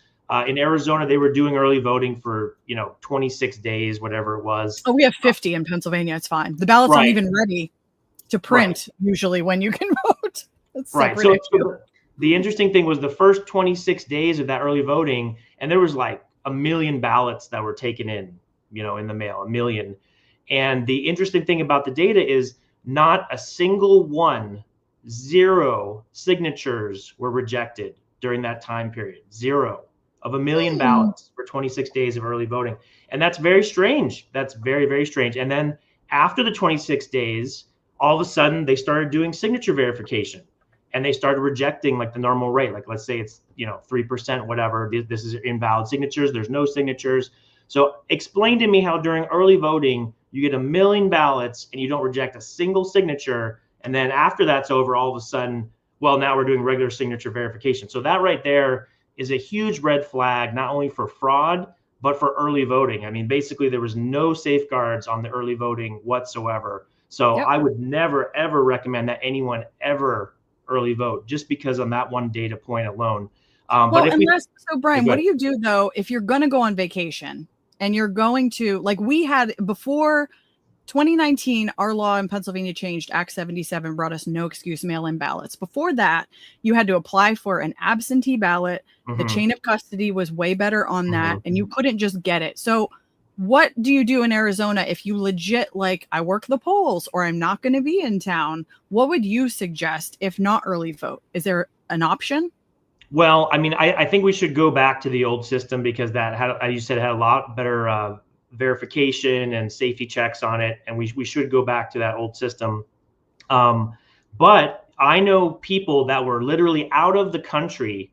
in Arizona, they were doing early voting for, 26 days, whatever it was. Oh, we have 50 in Pennsylvania. It's fine. The ballots aren't even ready to print usually when you can vote. That's right. So the interesting thing was the first 26 days of that early voting, and there was like 1 million ballots that were taken in, in the mail, 1 million. And the interesting thing about the data is not a single one, 0 signatures were rejected during that time period. 0 of 1 million ballots for 26 days of early voting. And that's very strange. That's very, very strange. And then after the 26 days, all of a sudden they started doing signature verification and they started rejecting like the normal rate. Like, let's say it's, 3%, whatever. This is invalid signatures. There's no signatures. So explain to me how during early voting, you get 1 million ballots and you don't reject a single signature. And then after that's over, all of a sudden, well, now we're doing regular signature verification. So that right there is a huge red flag, not only for fraud, but for early voting. I mean, basically there was no safeguards on the early voting whatsoever. So I would never, ever recommend that anyone ever early vote just because on that one data point alone. So Brian, what do you do though, if you're going to go on vacation and you're going to, like we had before 2019, our law in Pennsylvania changed. Act 77 brought us no excuse mail-in ballots. Before that, you had to apply for an absentee ballot. The chain of custody was way better on that, and you couldn't just get it. So what do you do in Arizona if you legit, like, I work the polls or I'm not going to be in town? What would you suggest if not early vote? Is there an option? Well, I mean, I think we should go back to the old system because that had, as you said, had a lot better verification and safety checks on it. And we should go back to that old system. But I know people that were literally out of the country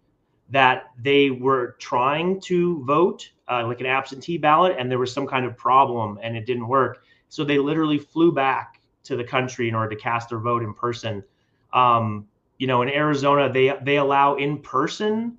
that they were trying to vote like an absentee ballot, and there was some kind of problem and it didn't work. So they literally flew back to the country in order to cast their vote in person. In Arizona, they allow in-person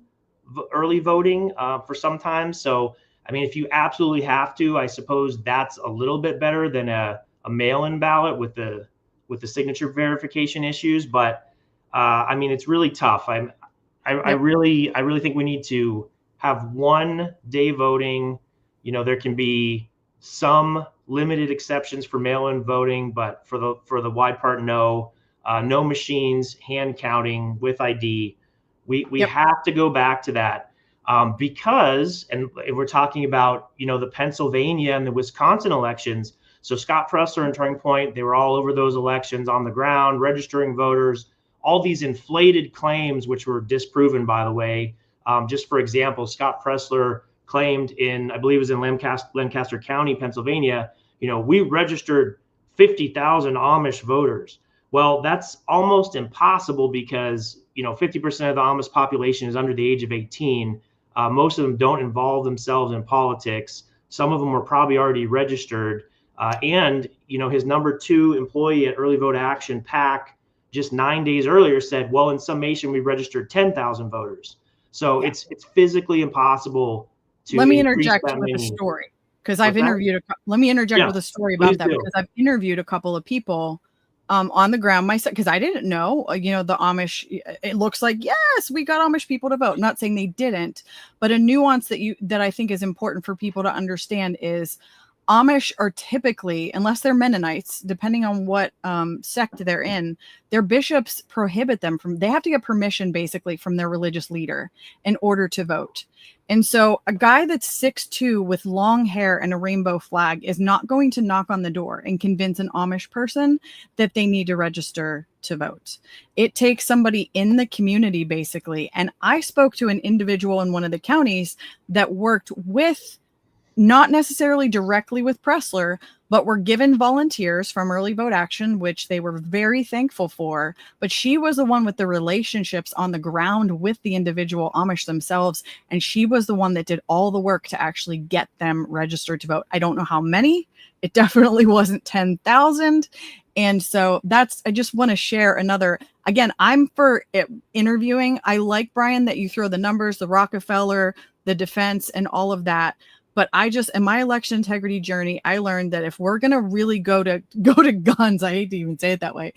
early voting for some time. So, I mean, if you absolutely have to, I suppose that's a little bit better than a mail-in ballot with the signature verification issues. But I mean, it's really tough. I really think we need to have one day voting. There can be some limited exceptions for mail-in voting, but for the wide part, no machines, hand counting with ID. We have to go back to that because, and we're talking about, the Pennsylvania and the Wisconsin elections. So Scott Presler and Turning Point, they were all over those elections on the ground, registering voters, all these inflated claims, which were disproven, by the way. Just for example, Scott Presler claimed in, I believe it was in Lancaster County, Pennsylvania, we registered 50,000 Amish voters. Well, that's almost impossible because, 50% of the Amish population is under the age of 18. Most of them don't involve themselves in politics. Some of them were probably already registered. And his number 2 employee at Early Vote Action, PAC, just 9 days earlier said, well, in summation, we registered 10,000 voters. So it's physically impossible to. Let me interject with a story, because I've interviewed. Let me interject with a story about that, because I've interviewed a couple of people on the ground myself, because I didn't know, the Amish, it looks like, yes, we got Amish people to vote. Not saying they didn't, but a nuance that I think is important for people to understand is Amish are typically, unless they're Mennonites, depending on what sect they're in, their bishops prohibit them they have to get permission basically from their religious leader in order to vote. And so a guy that's 6'2" with long hair and a rainbow flag is not going to knock on the door and convince an Amish person that they need to register to vote. It takes somebody in the community basically. And I spoke to an individual in one of the counties that worked with, not necessarily directly with Pressler, but were given volunteers from Early Vote Action, which they were very thankful for. But she was the one with the relationships on the ground with the individual Amish themselves. And she was the one that did all the work to actually get them registered to vote. I don't know how many. It definitely wasn't 10,000. And so I just want to share another, again, I'm for interviewing. I like, Brian, that you throw the numbers, the Rockefeller, the defense, and all of that. But in my election integrity journey, I learned that if we're going to really go to guns, I hate to even say it that way.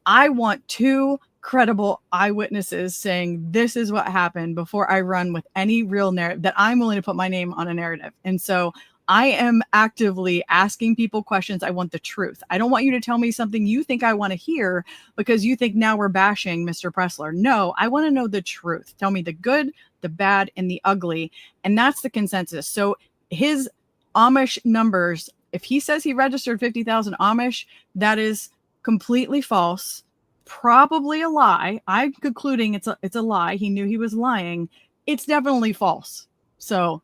I want 2 credible eyewitnesses saying this is what happened before I run with any real narrative, that I'm willing to put my name on a narrative. And so I am actively asking people questions. I want the truth. I don't want you to tell me something you think I want to hear because you think now we're bashing Mr. Pressler. No, I want to know the truth. Tell me the good, the bad, and the ugly. And that's the consensus. So his Amish numbers, if he says he registered 50,000 Amish, that is completely false. Probably a lie. I'm concluding it's a lie. He knew he was lying. It's definitely false. So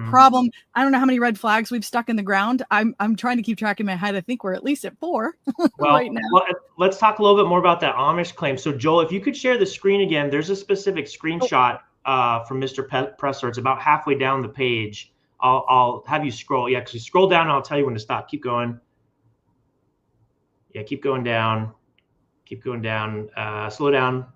problem. I don't know how many red flags we've stuck in the ground. I'm trying to keep track in my head. I think we're at least at 4 right now. Well, let's talk a little bit more about that Amish claim. So Joel, if you could share the screen again, there's a specific screenshot from Mr. Pressler. It's about halfway down the page. I'll have you scroll. Yeah, actually scroll down and I'll tell you when to stop. Keep going. Yeah, keep going down. Keep going down. Slow down.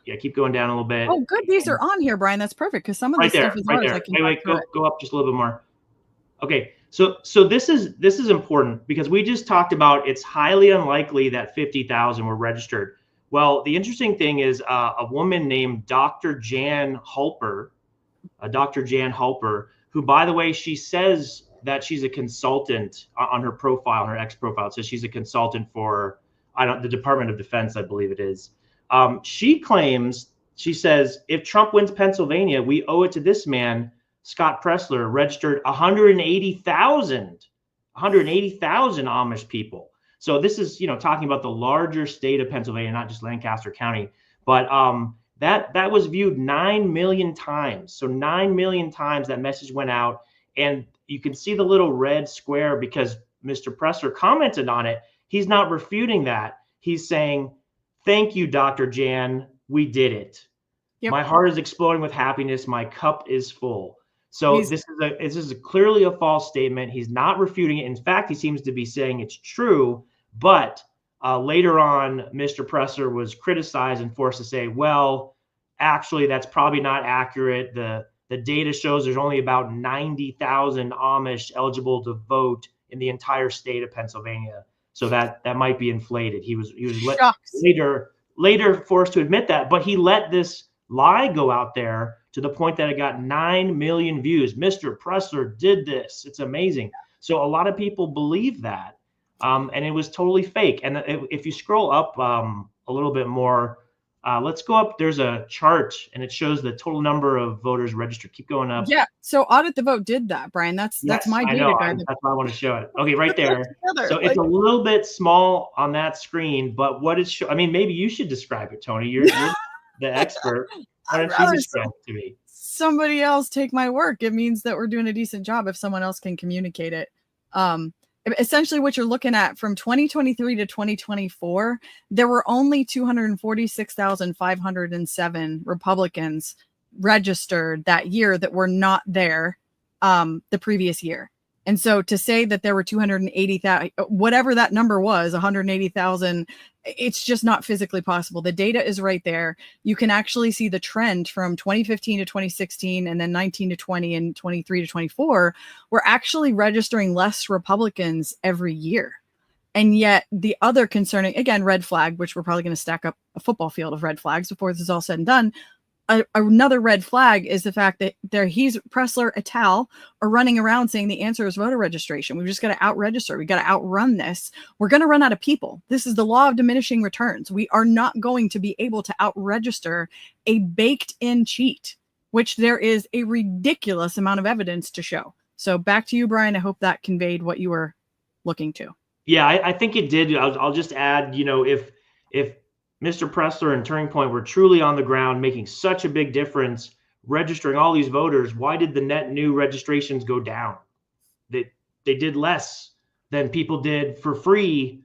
Yeah, keep going down a little bit. Oh, good. These are on here, Brian. That's perfect because some of this stuff is right there. Wait, go up just a little bit more. Okay, so this is important because we just talked about it's highly unlikely that 50,000 were registered. Well, the interesting thing is a woman named Dr. Jan Halper, who, by the way, she says that she's a consultant on her profile, her X profile. It says she's a consultant for the Department of Defense, I believe it is. She claims, she says, if Trump wins Pennsylvania, we owe it to this man, Scott Pressler, registered 180,000 Amish people. So this is, talking about the larger state of Pennsylvania, not just Lancaster County, but that was viewed 9 million times. So 9 million times that message went out, and you can see the little red square because Mr. Pressler commented on it. He's not refuting that. He's saying, thank you, Dr. Jan. We did it. Yep. My heart is exploding with happiness. My cup is full. So this is clearly a false statement. He's not refuting it. In fact, he seems to be saying it's true. But later on, Mr. Pressler was criticized and forced to say, well, actually, that's probably not accurate. The data shows there's only about 90,000 Amish eligible to vote in the entire state of Pennsylvania. So that might be inflated. He was later forced to admit that, but he let this lie go out there to the point that it got 9 million views. Mr. Pressler did this. It's amazing. So a lot of people believe that, and it was totally fake. And if you scroll up a little bit more, let's go up. There's a chart, and it shows the total number of voters registered. Keep going up. Yeah. So Audit the Vote did that, Brian. That's my data guide. That's why I want to show it. Okay, right there. So it's a little bit small on that screen, but what it's maybe you should describe it, Tony. You're the expert. Why don't you describe it to me? Somebody else take my work. It means that we're doing a decent job if someone else can communicate it. essentially what you're looking at from 2023 to 2024, there were only 246,507 Republicans registered that year that were not there the previous year. And so to say that there were 280,000, whatever that number was, 180,000, it's just not physically possible. The data is right there. You can actually see the trend from 2015 to 2016, and then 19 to 20 and 23 to 24. We're actually registering less Republicans every year. And yet the other concerning, again, red flag, which we're probably going to stack up a football field of red flags before this is all said and done. Another red flag is the fact that Pressler et al. Are running around saying the answer is voter registration. We've just got to out-register. We've got to outrun this. We're going to run out of people. This is the law of diminishing returns. We are not going to be able to out-register a baked-in cheat, which there is a ridiculous amount of evidence to show. So back to you, Brian. I hope that conveyed what you were looking to. Yeah, I think it did. I'll just add, if Mr. Pressler and Turning Point were truly on the ground, making such a big difference, registering all these voters, why did the net new registrations go down? They did less than people did for free,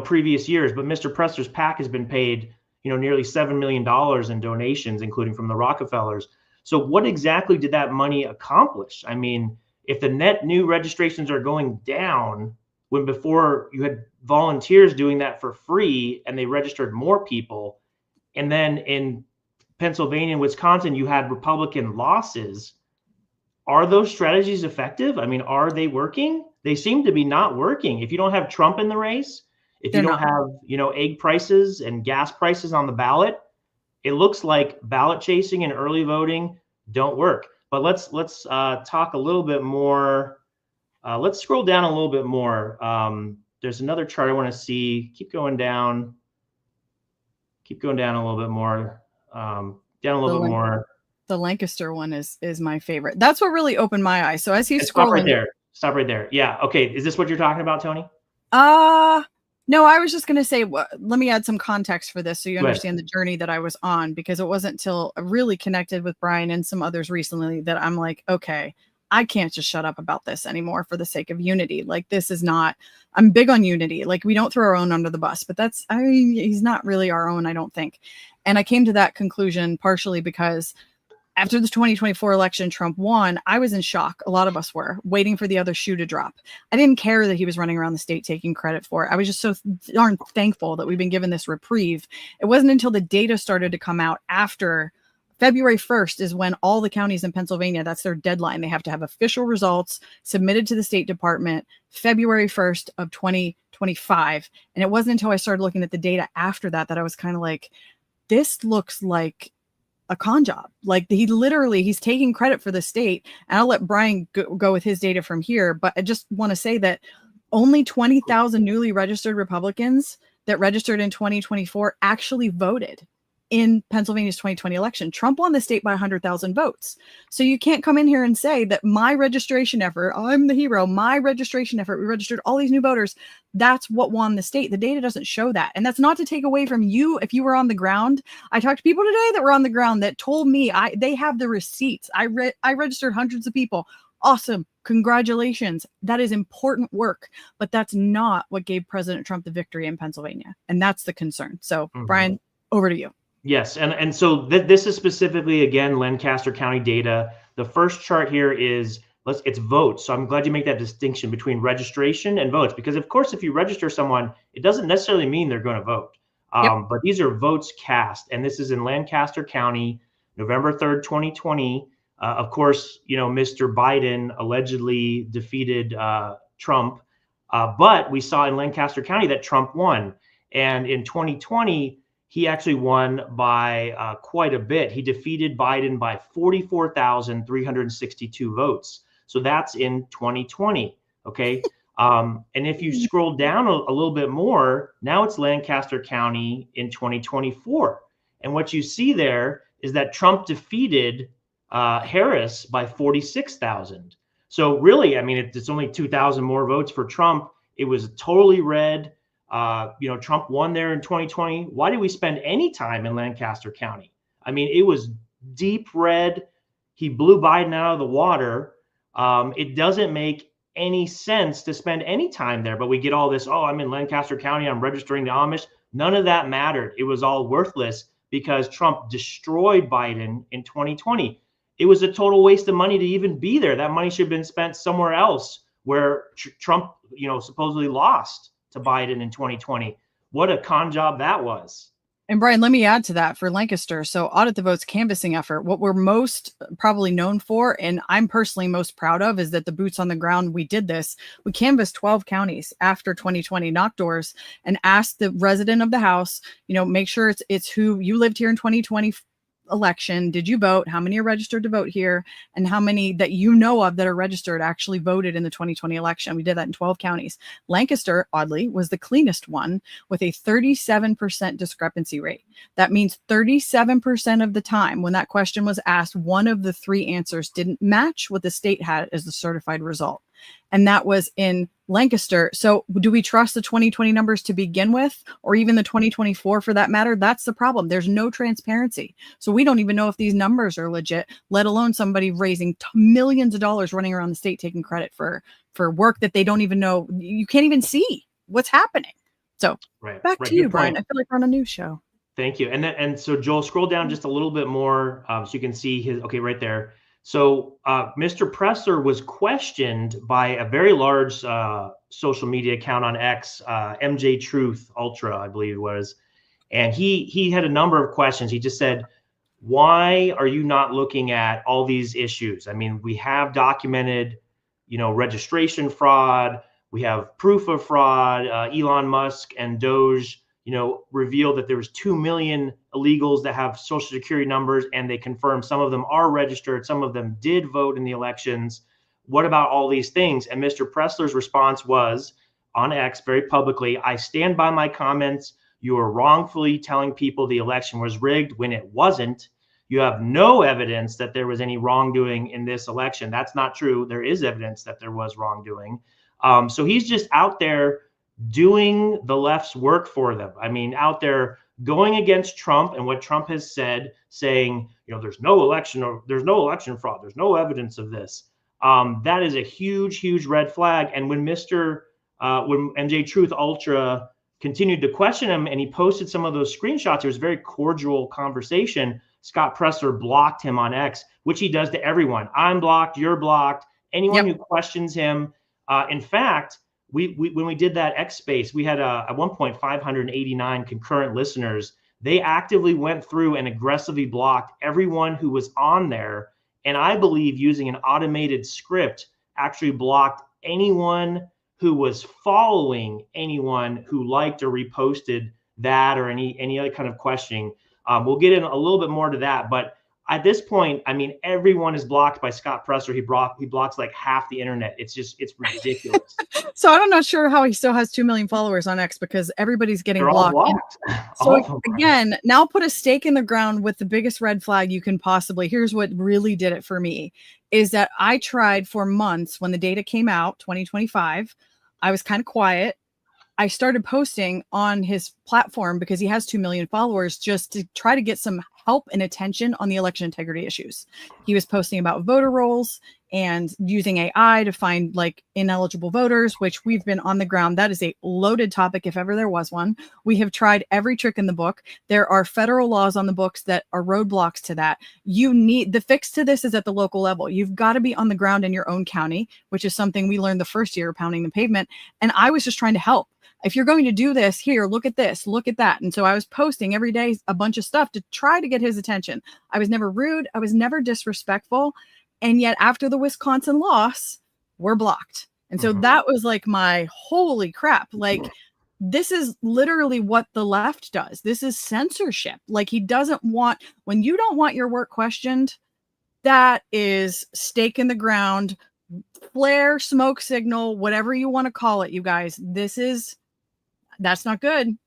previous years. But Mr. Pressler's PAC has been paid, nearly $7 million in donations, including from the Rockefellers. So what exactly did that money accomplish? I mean, if the net new registrations are going down, when before you had volunteers doing that for free and they registered more people, and then in Pennsylvania and Wisconsin, you had Republican losses, are those strategies effective? I mean, are they working? They seem to be not working. If you don't have Trump in the race, if you don't have, egg prices and gas prices on the ballot, it looks like ballot chasing and early voting don't work. But let's talk a little bit more. Let's scroll down a little bit more. There's another chart I want to see. Keep going down a little bit more. Down a little bit more. The Lancaster one is my favorite. That's what really opened my eyes. So as he's scrolling, stop right there. Yeah. Okay. Is this what you're talking about, Tony? No, I was just going to say, let me add some context for this so you understand the journey that I was on, because it wasn't until I really connected with Brian and some others recently that I'm like, okay, I can't just shut up about this anymore for the sake of unity. Like, this is not, I'm big on unity. Like, we don't throw our own under the bus, but he's not really our own, I don't think. And I came to that conclusion partially because after the 2024 election, Trump won. I was in shock. A lot of us were waiting for the other shoe to drop. I didn't care that he was running around the state taking credit for it. I was just so darn thankful that we've been given this reprieve. It wasn't until the data started to come out after February 1st is when all the counties in Pennsylvania, that's their deadline. They have to have official results submitted to the State Department February 1st of 2025. And it wasn't until I started looking at the data after that I was kind of like, this looks like a con job. Like, he's taking credit for the state. And I'll let Brian go with his data from here. But I just want to say that only 20,000 newly registered Republicans that registered in 2024 actually voted in Pennsylvania's 2020 election. Trump won the state by 100,000 votes. So you can't come in here and say that my registration effort, I'm the hero, my registration effort, we registered all these new voters, that's what won the state. The data doesn't show that. And that's not to take away from you if you were on the ground. I talked to people today that were on the ground that told me they have the receipts. I registered hundreds of people. Awesome. Congratulations. That is important work, but that's not what gave President Trump the victory in Pennsylvania. And that's the concern. So Brian, over to you. Yes, and so this is specifically, again, Lancaster County data. The first chart here is, it's votes. So I'm glad you make that distinction between registration and votes, because of course, if you register someone, it doesn't necessarily mean they're going to vote. But these are votes cast, and this is in Lancaster County, November 3rd, 2020. Of course, Mr. Biden allegedly defeated Trump, but we saw in Lancaster County that Trump won. And in 2020, he actually won by quite a bit. He defeated Biden by 44,362 votes. So that's in 2020, okay? And if you scroll down a little bit more, now it's Lancaster County in 2024. And what you see there is that Trump defeated Harris by 46,000. So really, I mean, it's only 2,000 more votes for Trump. It was totally red. Trump won there in 2020. Why did we spend any time in Lancaster County? I mean, it was deep red. He blew Biden out of the water. It doesn't make any sense to spend any time there. But we get all this, oh, I'm in Lancaster County, I'm registering the Amish. None of that mattered. It was all worthless because Trump destroyed Biden in 2020. It was a total waste of money to even be there. That money should have been spent somewhere else where Trump, supposedly lost to Biden in 2020. What a con job that was. And Brian, let me add to that for Lancaster. So Audit the Vote's canvassing effort, what we're most probably known for, and I'm personally most proud of, is that the boots on the ground, we did this. We canvassed 12 counties after 2020, knocked doors, and asked the resident of the house, make sure it's who you lived here in 2020 election. Did you vote? How many are registered to vote here? And how many that you know of that are registered actually voted in the 2020 election? We did that in 12 counties. Lancaster, oddly, was the cleanest one with a 37% discrepancy rate. That means 37% of the time when that question was asked, one of the three answers didn't match what the state had as the certified result. And that was in Lancaster. So do we trust the 2020 numbers to begin with, or even the 2024 for that matter? That's the problem. There's no transparency. So we don't even know if these numbers are legit, let alone somebody raising millions of dollars running around the state taking credit for work that they don't even know. You can't even see what's happening. So back to you, Brian. I feel like we're on a news show. Thank you. And so Joel, scroll down just a little bit more so you can see his, okay, right there. So Mr. Pressler was questioned by a very large social media account on X, MJ Truth Ultra, I believe it was. And he had a number of questions. He just said, why are you not looking at all these issues? I mean, we have documented, registration fraud. We have proof of fraud. Elon Musk and Doge, revealed that there was 2 million illegals that have social security numbers, and they confirmed some of them are registered. Some of them did vote in the elections. What about all these things? And Mr. Pressler's response was on X very publicly, I stand by my comments. You are wrongfully telling people the election was rigged when it wasn't. You have no evidence that there was any wrongdoing in this election. That's not true. There is evidence that there was wrongdoing. So he's just out there doing the left's work for them. I mean, out there going against Trump and what Trump has said, saying, there's no election or there's no election fraud. There's no evidence of this. That is a huge, huge red flag. And when when MJ Truth Ultra continued to question him and he posted some of those screenshots, it was a very cordial conversation. Scott Pressler blocked him on X, which he does to everyone. I'm blocked. You're blocked. Anyone who questions him. In fact, when we did that X space, we had at one point 589 concurrent listeners. They actively went through and aggressively blocked everyone who was on there. And I believe using an automated script actually blocked anyone who was following anyone who liked or reposted that or any other kind of questioning. We'll get in a little bit more to that, but at this point, I mean, everyone is blocked by Scott Pressler. He blocks like half the internet. It's ridiculous. So I'm not sure how he still has 2 million followers on X because everybody's getting blocked. So again, now put a stake in the ground with the biggest red flag you can possibly. Here's what really did it for me is that I tried for months when the data came out, 2025. I was kind of quiet. I started posting on his platform because he has 2 million followers just to try to get some help and attention on the election integrity issues. He was posting about voter rolls and using AI to find like ineligible voters, which we've been on the ground. That is a loaded topic if ever there was one. We have tried every trick in the book. There are federal laws on the books that are roadblocks to that. The fix to this is at the local level. You've got to be on the ground in your own county, which is something we learned the first year pounding the pavement. And I was just trying to help. If you're going to do this, here, look at this, look at that. And so I was posting every day a bunch of stuff to try to get his attention. I was never rude. I was never disrespectful. And yet after the Wisconsin loss, we're blocked. And so that was like my holy crap. Like, this is literally what the left does. This is censorship. Like, he doesn't want, when you don't want your work questioned, that is stake in the ground, flare, smoke signal, whatever you want to call it, you guys. That's not good.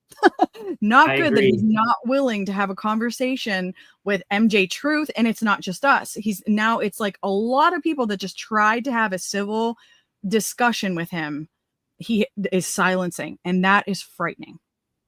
Not good that he's not willing to have a conversation with MJ Truth. And it's not just us. It's like a lot of people that just tried to have a civil discussion with him. He is silencing, and that is frightening.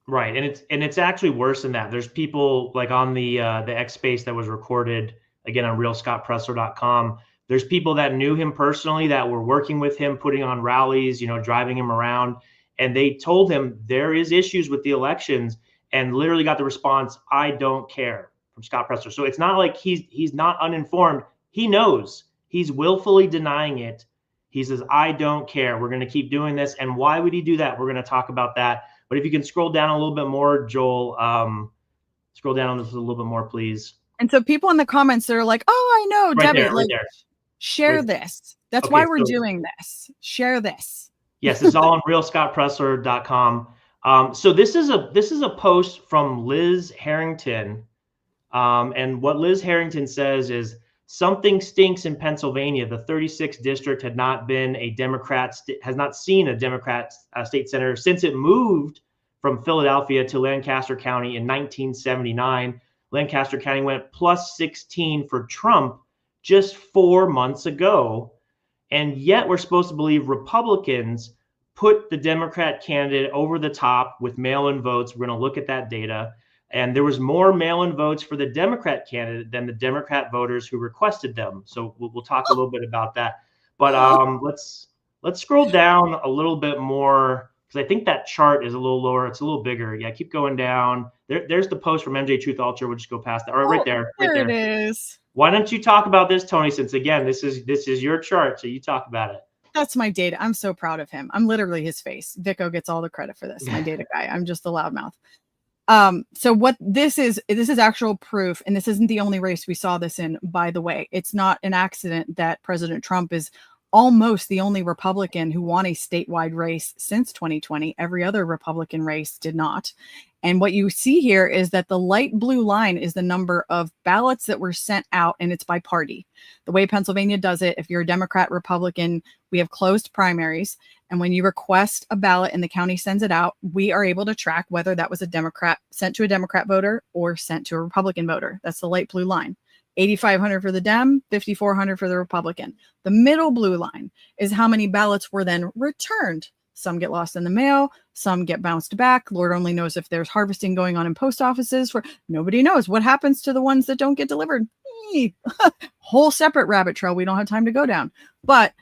Right. And it's actually worse than that. There's people like on the X space that was recorded again on realscottpressler.com. There's people that knew him personally that were working with him, putting on rallies, driving him around. And they told him there is issues with the elections, and literally got the response, "I don't care," from Scott Presler. So it's not like he's not uninformed. He knows. He's willfully denying it. He says, "I don't care. We're going to keep doing this." And why would he do that? We're going to talk about that. But if you can scroll down a little bit more, Joel, scroll down on this a little bit more, please. And so people in the comments, they're like, "Oh, I know, Right Debbie, there, right there. Share this. That's why we're doing this. Share this." Yes, it's all on realscottpresler.com. So this is a post from Liz Harrington. And what Liz Harrington says is, something stinks in Pennsylvania. The 36th district has not seen a Democrat state senator since it moved from Philadelphia to Lancaster County in 1979. Lancaster County went plus 16 for Trump just 4 months ago. And yet we're supposed to believe Republicans put the Democrat candidate over the top with mail-in votes. We're going to look at that data. And there was more mail-in votes for the Democrat candidate than the Democrat voters who requested them. So we'll talk a little bit about that. But let's scroll down a little bit more, because I think that chart is a little lower. It's a little bigger. Yeah, keep going down. There's the post from MJ Truth Ultra. We'll just go past that. All right, right there. There it is. Why don't you talk about this, Tony? Since again, this is your chart, so you talk about it. That's my data. I'm so proud of him. I'm literally his face. Vico gets all the credit for this. My data guy. I'm just the loudmouth. So what this is actual proof, and this isn't the only race we saw this in, by the way. It's not an accident that President Trump is almost the only Republican who won a statewide race since 2020. Every other Republican race did not. And what you see here is that the light blue line is the number of ballots that were sent out, and it's by party. The way Pennsylvania does it, if you're a Democrat, Republican, we have closed primaries. And when you request a ballot and the county sends it out, we are able to track whether that was a Democrat sent to a Democrat voter or sent to a Republican voter. That's the light blue line. 8,500 for the Dem, 5,400 for the Republican. The middle blue line is how many ballots were then returned. Some get lost in the mail, some get bounced back. Lord only knows if there's harvesting going on in post offices, where nobody knows what happens to the ones that don't get delivered. Whole separate rabbit trail we don't have time to go down. But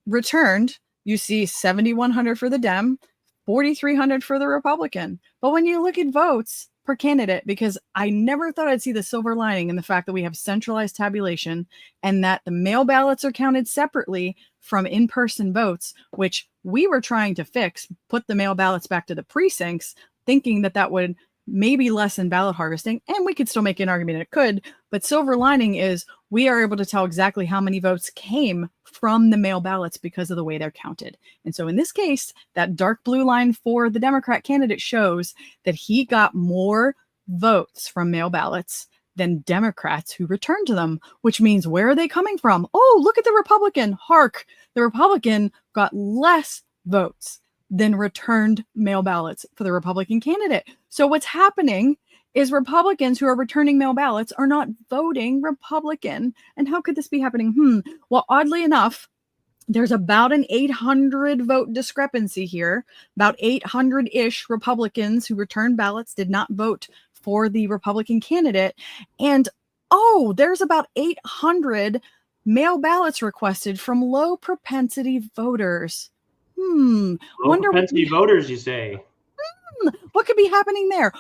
returned, you see 7,100 for the Dem, 4,300 for the Republican. But when you look at votes per candidate, because I never thought I'd see the silver lining in the fact that we have centralized tabulation and that the mail ballots are counted separately from in-person votes, which we were trying to fix, put the mail ballots back to the precincts, thinking that that would maybe lessen ballot harvesting, and we could still make an argument it could, but silver lining is we are able to tell exactly how many votes came from the mail ballots because of the way they're counted. And so in this case, that dark blue line for the Democrat candidate shows that he got more votes from mail ballots than Democrats who returned to them, which means where are they coming from? Oh, look at the Republican. Hark, the Republican got less votes than returned mail ballots for the Republican candidate. So what's happening is Republicans who are returning mail ballots are not voting Republican. And how could this be happening? Well, oddly enough, there's about an 800 vote discrepancy here. About 800-ish Republicans who returned ballots did not vote for the Republican candidate. And there's about 800 mail ballots requested from low propensity voters. Low propensity voters, you say? What could be happening there?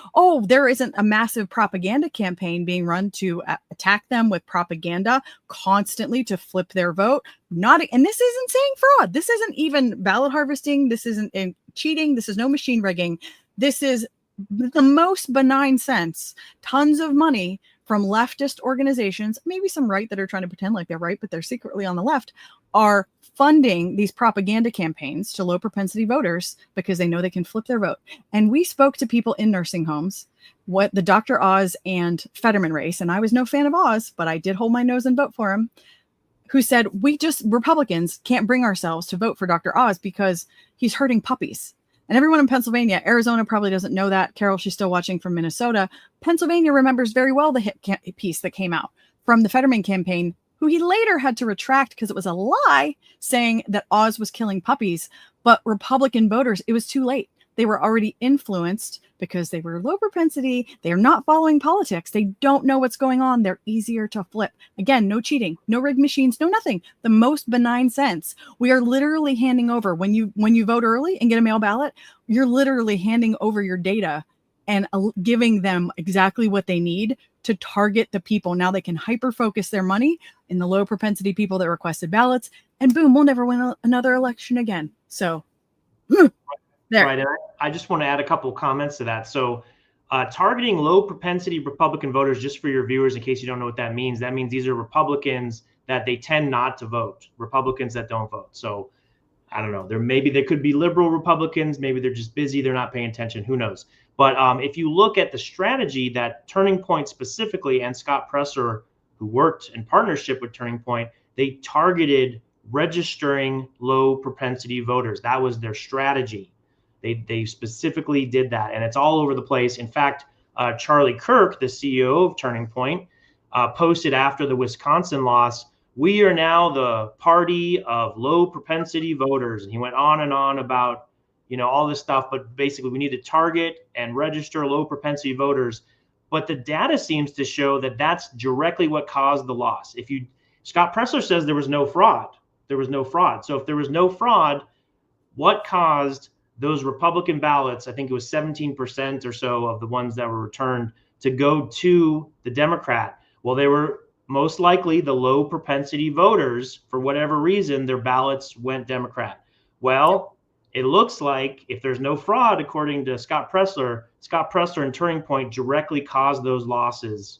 There isn't a massive propaganda campaign being run to attack them with propaganda constantly to flip their vote. And this isn't saying fraud. This isn't even ballot harvesting. This isn't cheating. This is no machine rigging. This is the most benign sense. Tons of money from leftist organizations, maybe some right that are trying to pretend like they're right, but they're secretly on the left, are funding these propaganda campaigns to low propensity voters because they know they can flip their vote. And we spoke to people in nursing homes, what the Dr. Oz and Fetterman race, and I was no fan of Oz, but I did hold my nose and vote for him, who said, Republicans can't bring ourselves to vote for Dr. Oz because he's hurting puppies. And everyone in Pennsylvania, Arizona probably doesn't know that. Carol, she's still watching from Minnesota. Pennsylvania remembers very well the hit piece that came out from the Fetterman campaign, who he later had to retract because it was a lie saying that Oz was killing puppies. But Republican voters, it was too late. They were already influenced because they were low propensity. They are not following politics. They don't know what's going on. They're easier to flip. Again, no cheating, no rigged machines, no nothing. The most benign sense. We are literally handing over when you vote early and get a mail ballot, you're literally handing over your data and giving them exactly what they need to target the people. Now they can hyper focus their money in the low propensity people that requested ballots, and boom, we'll never win another election again. So there. Right. And I just want to add a couple of comments to that. So targeting low propensity Republican voters, just for your viewers, in case you don't know what that means these are Republicans that they tend not to vote, Republicans that don't vote. So I don't know, there could be liberal Republicans, maybe they're just busy, they're not paying attention, who knows. But if you look at the strategy that Turning Point specifically and Scott Presser, who worked in partnership with Turning Point, they targeted registering low propensity voters. That was their strategy. They specifically did that, and it's all over the place. In fact, Charlie Kirk, the CEO of Turning Point, posted after the Wisconsin loss, "We are now the party of low propensity voters." And he went on and on about, all this stuff, but basically we need to target and register low propensity voters. But the data seems to show that that's directly what caused the loss. Scott Presser says there was no fraud. There was no fraud. So if there was no fraud, what caused those Republican ballots, I think it was 17% or so of the ones that were returned, to go to the Democrat? Well, they were most likely the low propensity voters. For whatever reason, their ballots went Democrat. Well, it looks like if there's no fraud, according to Scott Presser and Turning Point directly caused those losses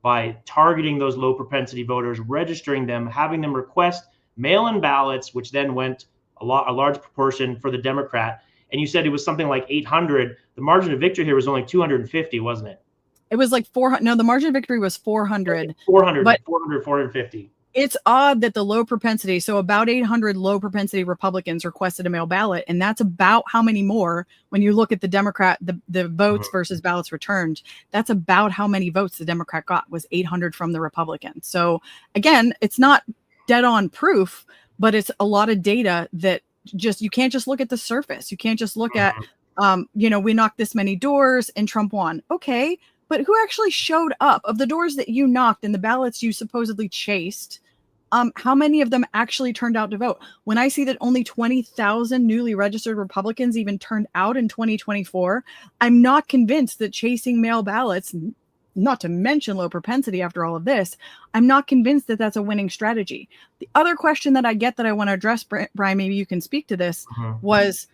by targeting those low propensity voters, registering them, having them request mail-in ballots, which then went a large proportion for the Democrat. And you said it was something like 800. The margin of victory here was only 250, wasn't it? It was like 400. No, the margin of victory was 400. 450. It's odd that the low propensity, so about 800 low propensity Republicans requested a mail ballot, and that's about how many more when you look at the Democrat, the votes versus ballots returned. That's about how many votes the Democrat got, was 800 from the Republican. So again, it's not dead on proof, but it's a lot of data that you can't just look at the surface. You can't just look at, we knocked this many doors and Trump won. Okay. But who actually showed up? Of the doors that you knocked and the ballots you supposedly chased, how many of them actually turned out to vote? When I see that only 20,000 newly registered Republicans even turned out in 2024, I'm not convinced that chasing mail ballots, not to mention low propensity after all of this, I'm not convinced that that's a winning strategy. The other question that I get that I want to address, Brian, maybe you can speak to this, was,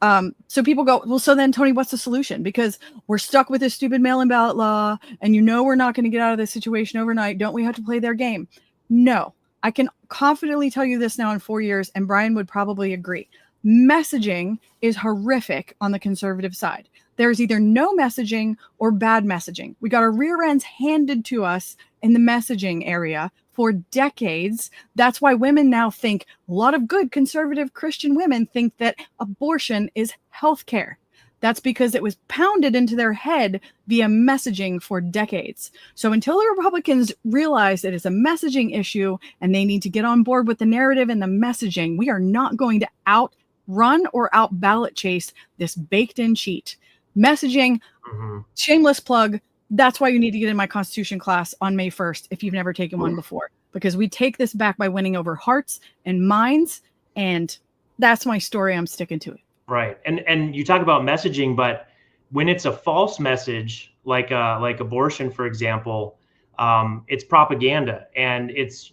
so people go, well, so then Tony, what's the solution? Because we're stuck with this stupid mail-in ballot law, and we're not going to get out of this situation overnight. Don't we have to play their game? No, I can confidently tell you this now in 4 years, and Brian would probably agree. Messaging is horrific on the conservative side. There's either no messaging or bad messaging. We got our rear ends handed to us in the messaging area for decades. That's why women now think, a lot of good conservative Christian women think that abortion is healthcare. That's because it was pounded into their head via messaging for decades. So until the Republicans realize that it's a messaging issue and they need to get on board with the narrative and the messaging, we are not going to outrun or out ballot chase this baked in cheat. Messaging, shameless plug. That's why you need to get in my Constitution class on May 1st if you've never taken one before, because we take this back by winning over hearts and minds. And that's my story. I'm sticking to it. Right. And you talk about messaging, but when it's a false message, like abortion, for example, it's propaganda. And it's,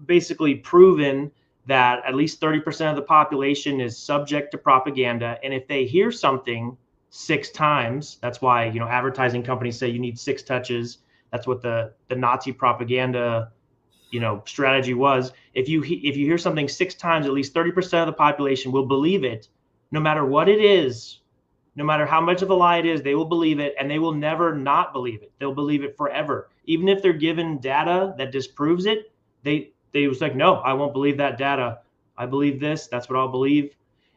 basically proven that at least 30% of the population is subject to propaganda. And if they hear something 6 times, that's why, advertising companies say you need 6 touches. That's what the Nazi propaganda, strategy was. If you hear something 6 times, at least 30% of the population will believe it, no matter what it is, no matter how much of a lie it is, they will believe it, and they will never not believe it. They'll believe it forever. Even if they're given data that disproves it, they was like, no, I won't believe that data. I believe this. That's what I'll believe.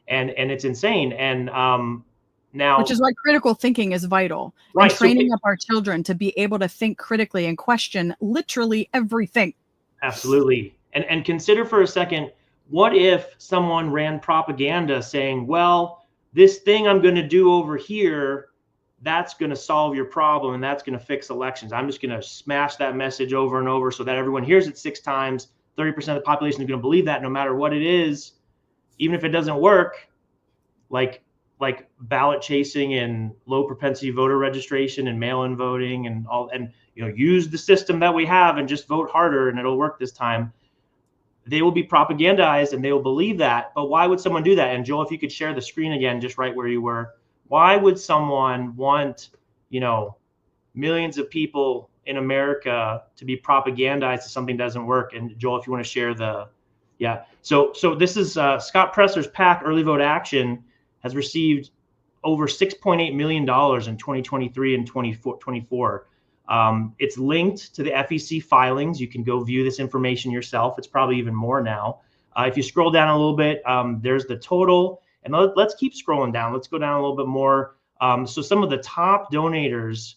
And it's insane. And now, which is why critical thinking is vital. Right, and training up our children to be able to think critically and question literally everything. Absolutely. And consider for a second, what if someone ran propaganda saying, well, this thing I'm going to do over here, that's going to solve your problem and that's going to fix elections. I'm just going to smash that message over and over so that everyone hears it 6 times. 30% of the population is going to believe that no matter what it is, even if it doesn't work, like ballot chasing and low propensity voter registration and mail-in voting and all, and use the system that we have and just vote harder and it'll work this time. They will be propagandized and they will believe that. But why would someone do that? And Joel, if you could share the screen again, just right where you were. Why would someone want, millions of people in America to be propagandized to something that doesn't work? And Joel, if you want to share so this is Scott Presler's PAC, Early Vote Action, has received over $6.8 million in 2023 and 2024. It's linked to the FEC filings. You can go view this information yourself. It's probably even more now. If you scroll down a little bit, there's the total. And let's keep scrolling down. Let's go down a little bit more. So some of the top donators,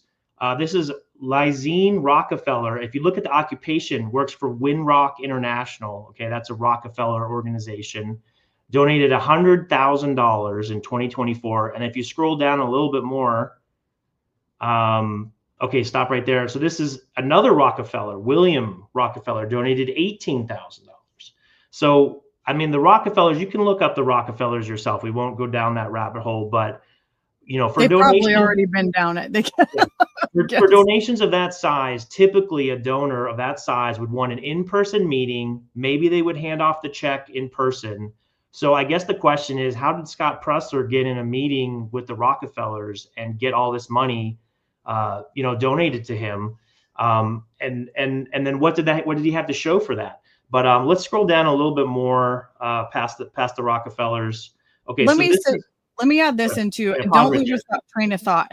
this is Lizine Rockefeller. If you look at the occupation, works for Winrock International. Okay, that's a Rockefeller organization. Donated $100,000 in 2024. And if you scroll down a little bit more, okay, stop right there. So this is another Rockefeller, William Rockefeller, donated $18,000. So, I mean, the Rockefellers, you can look up the Rockefellers yourself. We won't go down that rabbit hole, but for they've donations, probably already been down it. For donations of that size, typically a donor of that size would want an in-person meeting. Maybe they would hand off the check in person. So I guess the question is, how did Scott Presler get in a meeting with the Rockefellers and get all this money, donated to him? And then what did he have to show for that? But let's scroll down a little bit more past the Rockefellers. Okay, let me add this into don't lose your train of thought.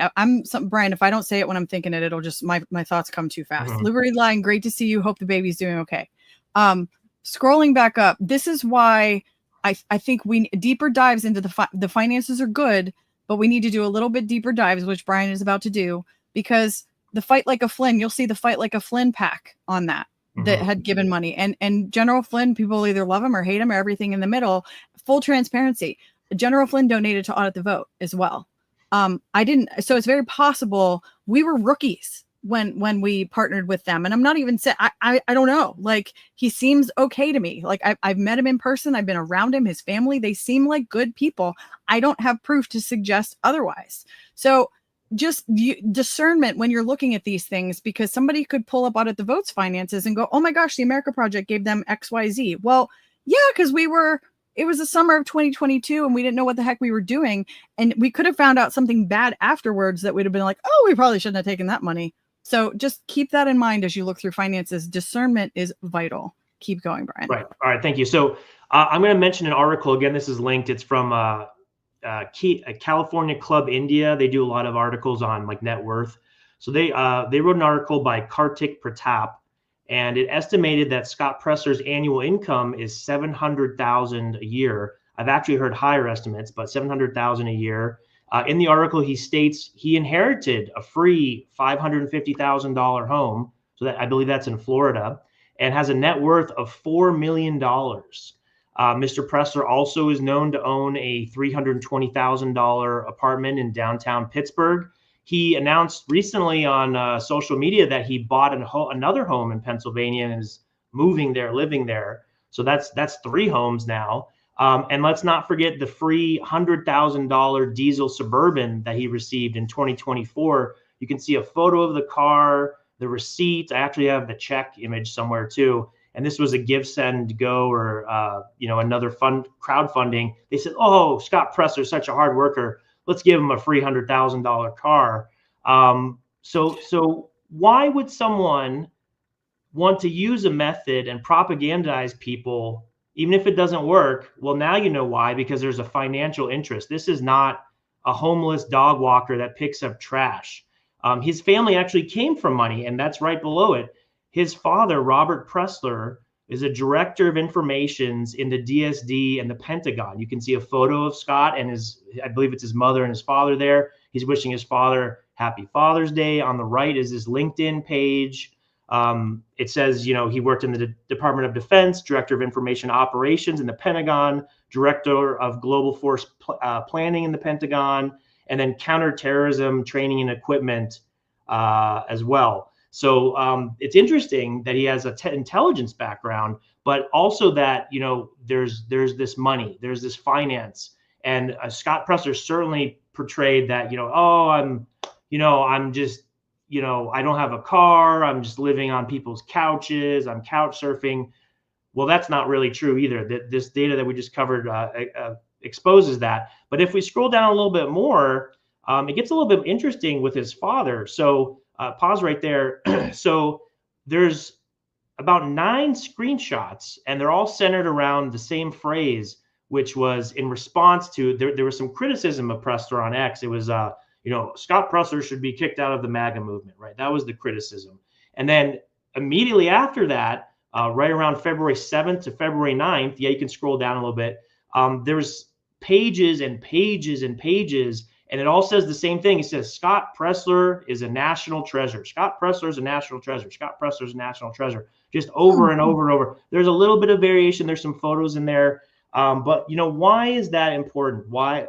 Brian, if I don't say it when I'm thinking it, it'll just my thoughts come too fast. Mm-hmm. Liberty Line, great to see you. Hope the baby's doing okay. Scrolling back up, this is why I think we deeper dives into the finances are good, but we need to do a little bit deeper dives, which Brian is about to do, because the Fight Like a Flynn, you'll see the Fight Like a Flynn PAC on that had given money, and General Flynn, people either love him or hate him or everything in the middle. Full transparency. General Flynn donated to Audit the Vote as well. I didn't, so it's very possible we were rookies when we partnered with them. And I'm not even saying, I don't know, like, he seems okay to me. Like I've met him in person. I've been around him, his family, they seem like good people. I don't have proof to suggest otherwise. So just discernment when you're looking at these things, because somebody could pull up Audit the Vote's finances and go, oh my gosh, the America Project gave them XYZ. Well, yeah, because it was the summer of 2022 and we didn't know what the heck we were doing. And we could have found out something bad afterwards that would have been like, oh, we probably shouldn't have taken that money. So just keep that in mind as you look through finances. Discernment is vital. Keep going, Brian. Right. All right. Thank you. So I'm going to mention an article. Again, this is linked. It's from California Club India. They do a lot of articles on like net worth. So they wrote an article by Kartik Pratap, and it estimated that Scott Presler's annual income is $700,000 a year. I've actually heard higher estimates, but $700,000 a year. In the article, he states he inherited a free $550,000 home. So that, I believe that's in Florida, and has a net worth of $4 million. Mr. Presler also is known to own a $320,000 apartment in downtown Pittsburgh. He announced recently on social media that he bought another home in Pennsylvania and is moving there, living there. So that's 3 homes now. And let's not forget the free $100,000 diesel Suburban that he received in 2024. You can see a photo of the car, the receipt. I actually have the check image somewhere too. And this was a Give, Send, Go, or another crowdfunding. They said, "Oh, Scott Presler's such a hard worker. Let's give him a free $100,000 car." So why would someone want to use a method and propagandize people, even if it doesn't work? Well, now you know why, because there's a financial interest. This is not a homeless dog walker that picks up trash. His family actually came from money, and that's right below it. His father, Robert Presler, is a director of informations in the DSD and the Pentagon. You can see a photo of Scott and I believe it's his mother and his father there. He's wishing his father happy Father's Day. On the right is his LinkedIn page. It says, he worked in the Department of Defense, Director of Information Operations in the Pentagon, director of global force planning in the Pentagon, and then counterterrorism training and equipment as well. So it's interesting that he has a intelligence background, but also that, you know, there's this money, there's this finance. And Scott Presler certainly portrayed that, you know, oh, I'm just, you know, I don't have a car, I'm just living on people's couches, I'm couch surfing. Well, that's not really true either. This data that we just covered exposes that. But if we scroll down a little bit more, it gets a little bit interesting with his father. So pause right there. So there's about 9 screenshots, and they're all centered around the same phrase, which was in response to, there was some criticism of Presler on X. It was, you know, Scott Presler should be kicked out of the MAGA movement, right? That was the criticism. And then immediately after that, right around February 7th to February 9th, yeah, you can scroll down a little bit. There's pages and pages and pages, and it all says the same thing. It says, Scott Presler is a national treasure. Scott Presler is a national treasure. Scott Presler is a national treasure. Just over and over and over. There's a little bit of variation. There's some photos in there. But, you know, why is that important? Why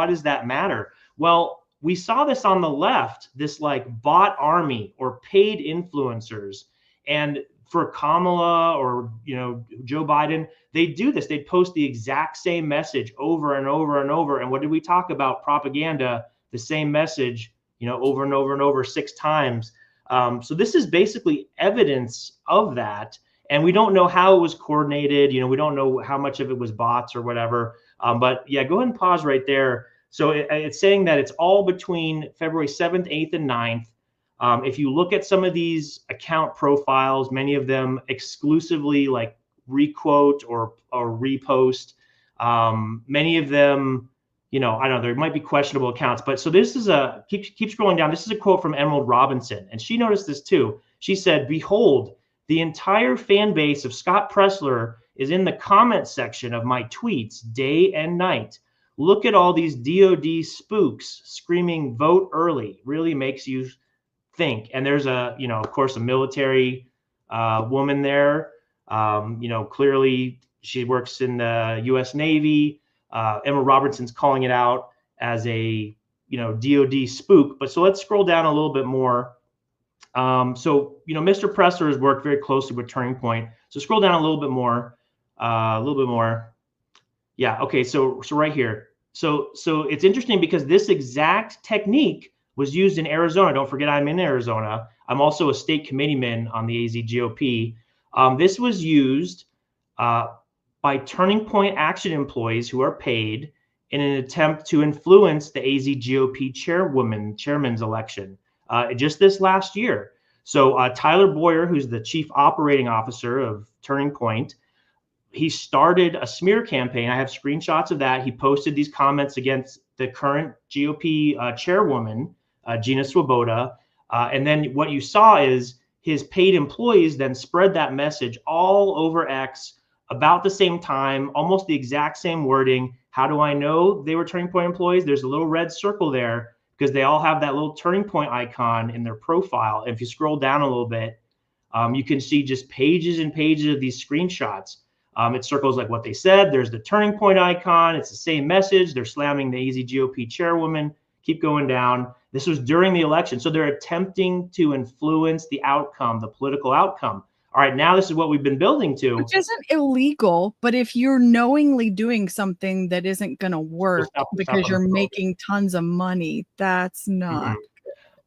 does that matter? Well, we saw this on the left, this like bot army or paid influencers. And for Kamala or, you know, Joe Biden, they do this. They post the exact same message over and over and over. And what did we talk about? Propaganda, the same message, you know, over and over and over 6 times. So this is basically evidence of that. And we don't know how it was coordinated. You know, we don't know how much of it was bots or whatever. But yeah, go ahead and pause right there. So it's saying that it's all between February 7th, 8th, and 9th. If you look at some of these account profiles, many of them exclusively like requote or repost. Many of them, you know, I don't know, there might be questionable accounts. But so this is keep scrolling down. This is a quote from Emerald Robinson. And she noticed this too. She said, "Behold, the entire fan base of Scott Presler is in the comment section of my tweets day and night. Look at all these DOD spooks screaming vote early. Really makes you think." And there's you know, of course, a military woman there. You know, clearly she works in the U.S. Navy. Emerald Robinson's calling it out as a, you know, DOD spook. But so let's scroll down a little bit more. So, you know, Mr. Presler has worked very closely with Turning Point. So scroll down a little bit more, Yeah. Okay. So right here. So it's interesting because this exact technique was used in Arizona. Don't forget, I'm in Arizona. I'm also a state committeeman on the AZ GOP. This was used by Turning Point Action employees who are paid in an attempt to influence the AZ GOP chairman's election just this last year. So Tyler Boyer, who's the chief operating officer of Turning Point, he started a smear campaign. I have screenshots of that. He posted these comments against the current GOP chairwoman, Gina Swoboda. And then what you saw is his paid employees then spread that message all over X about the same time, almost the exact same wording. How do I know they were Turning Point employees? There's a little red circle there because they all have that little Turning Point icon in their profile. And if you scroll down a little bit, you can see just pages and pages of these screenshots. It circles like what they said. There's the Turning Point icon. It's the same message. They're slamming the AZ GOP chairwoman. Keep going down. This was during the election. So they're attempting to influence the outcome, the political outcome. All right, now this is what we've been building to. Which isn't illegal, but if you're knowingly doing something that isn't going to work because you're making tons of money, that's not. Mm-hmm.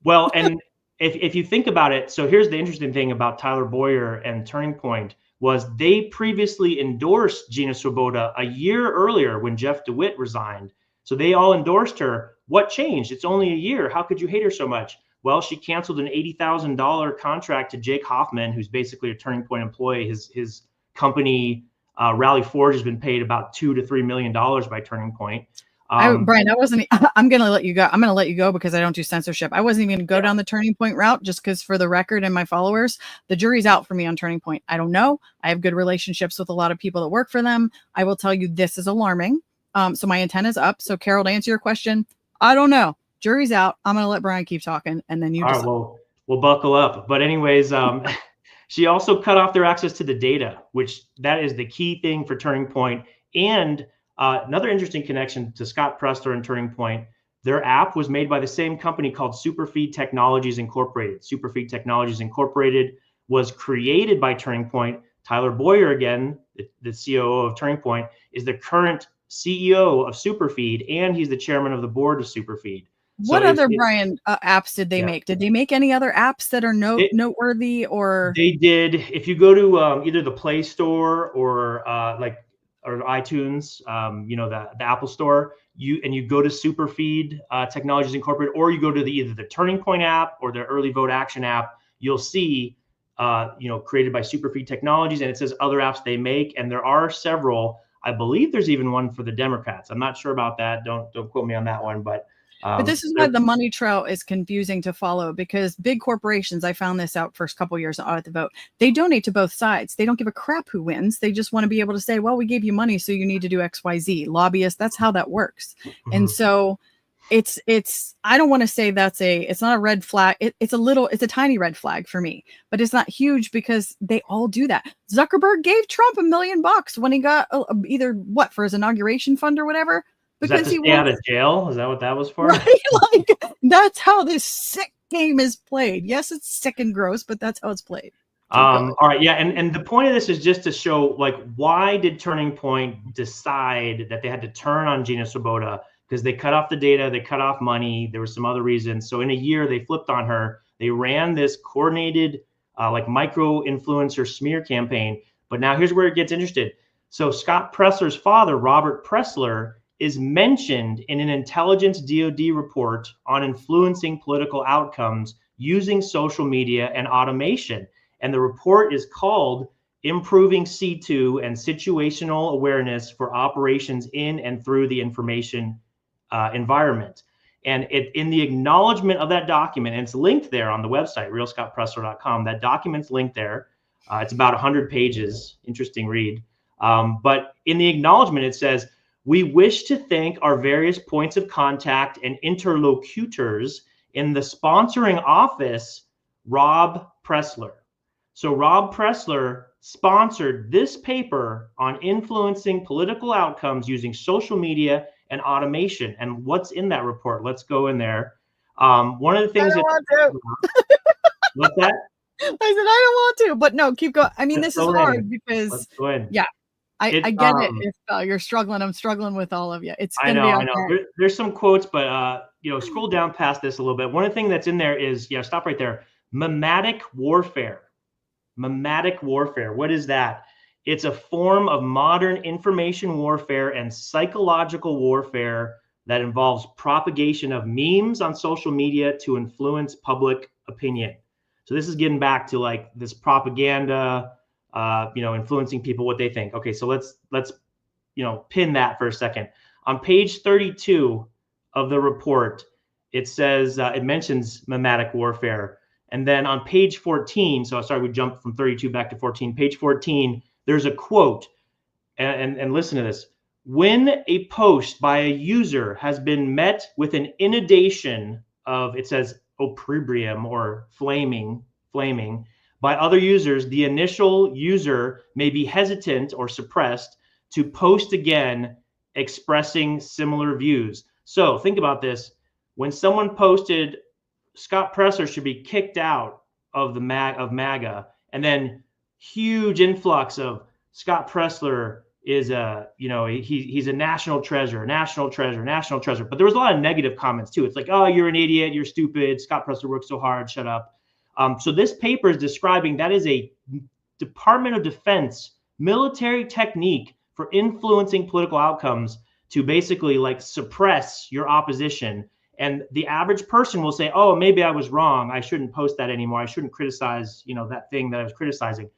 Well, and if you think about it, so here's the interesting thing about Tyler Boyer and Turning Point was they previously endorsed Gina Swoboda a year earlier when Jeff DeWitt resigned. So they all endorsed her. What changed? It's only a year. How could you hate her so much? Well, she canceled an $80,000 contract to Jake Hoffman, who's basically a Turning Point employee. His company, Rally Forge, has been paid about $2 to $3 million by Turning Point. Brian, I'm going to let you go. I'm going to let you go because I don't do censorship. I wasn't even going to go down the Turning Point route just because, for the record and my followers, the jury's out for me on Turning Point. I don't know. I have good relationships with a lot of people that work for them. I will tell you this is alarming. So my antenna's up. So Carol, to answer your question, I don't know. Jury's out. I'm going to let Brian keep talking, and then you decide. All right, we'll buckle up. But anyways, she also cut off their access to the data, which that is the key thing for Turning Point. And Another interesting connection to Scott Presler and Turning Point. Their app was made by the same company called Superfeed Technologies Incorporated. Superfeed Technologies Incorporated was created by Turning Point. Tyler Boyer, again, the COO of Turning Point, is the current CEO of Superfeed, and he's the chairman of the board of Superfeed. What other, Brian, apps did they make? Did they make any other apps that are noteworthy? Or they did. If you go to either the Play Store or iTunes, the Apple Store, you go to Superfeed Technologies Incorporated, or you go to either the Turning Point app or the Early Vote Action app, you'll see created by Superfeed Technologies, and it says other apps they make, and there are several. I believe there's even one for the Democrats. I'm not sure about that. Don't quote me on that one, but this is why the money trail is confusing to follow, because big corporations, I found this out first couple of years on Audit the Vote, they donate to both sides. They don't give a crap who wins. They just want to be able to say, well, we gave you money, so you need to do XYZ. Lobbyists, that's how that works. Mm-hmm. And so it's I don't want to say it's not a red flag. It's a tiny red flag for me, but it's not huge because they all do that. Zuckerberg gave Trump $1 million when he got either for his inauguration fund or whatever. Because he stay out of jail? Is that what that was for? Right? Like, that's how this sick game is played. Yes, it's sick and gross, but that's how it's played. All right. Yeah. And the point of this is just to show, like, why did Turning Point decide that they had to turn on Gina Swoboda? Because they cut off the data, they cut off money. There were some other reasons. So in a year, they flipped on her. They ran this coordinated, micro influencer smear campaign. But now here's where it gets interesting. So Scott Presler's father, Robert Presler, is mentioned in an intelligence DoD report on influencing political outcomes using social media and automation. And the report is called Improving C2 and Situational Awareness for Operations in and Through the Information Environment. And in the acknowledgement of that document, and it's linked there on the website, realscottpresler.com, that document's linked there. It's about 100 pages, interesting read. But in the acknowledgement, it says, we wish to thank our various points of contact and interlocutors in the sponsoring office, Rob Presler. So Rob Presler sponsored this paper on influencing political outcomes using social media and automation. And what's in that report? Let's go in there. One of the things what's that? I said, I don't want to, but no, keep going. I mean, this is hard because, yeah. I get it. If you're struggling, I'm struggling with all of you. It's gonna be okay. I know. There's some quotes, but scroll down past this a little bit. One of the things that's in there is, stop right there. Mimetic warfare. Mimetic warfare. What is that? It's a form of modern information warfare and psychological warfare that involves propagation of memes on social media to influence public opinion. So this is getting back to like this propaganda. Influencing people what they think. Okay, so let's pin that for a second. On page 32 of the report, it says it mentions mimetic warfare, and then on page 14. So sorry, we jumped from 32 back to 14. Page 14, there's a quote, and listen to this. When a post by a user has been met with an inundation of, it says opprobrium or flaming. By other users, the initial user may be hesitant or suppressed to post again, expressing similar views. So think about this. When someone posted, Scott Presler should be kicked out of MAGA, and then huge influx of Scott Presler is he's a national treasure. But there was a lot of negative comments too. It's like, oh, you're an idiot, you're stupid, Scott Presler worked so hard, shut up. So this paper is describing that is a Department of Defense military technique for influencing political outcomes to basically like suppress your opposition. And the average person will say, oh, maybe I was wrong. I shouldn't post that anymore. I shouldn't criticize, that thing that I was criticizing.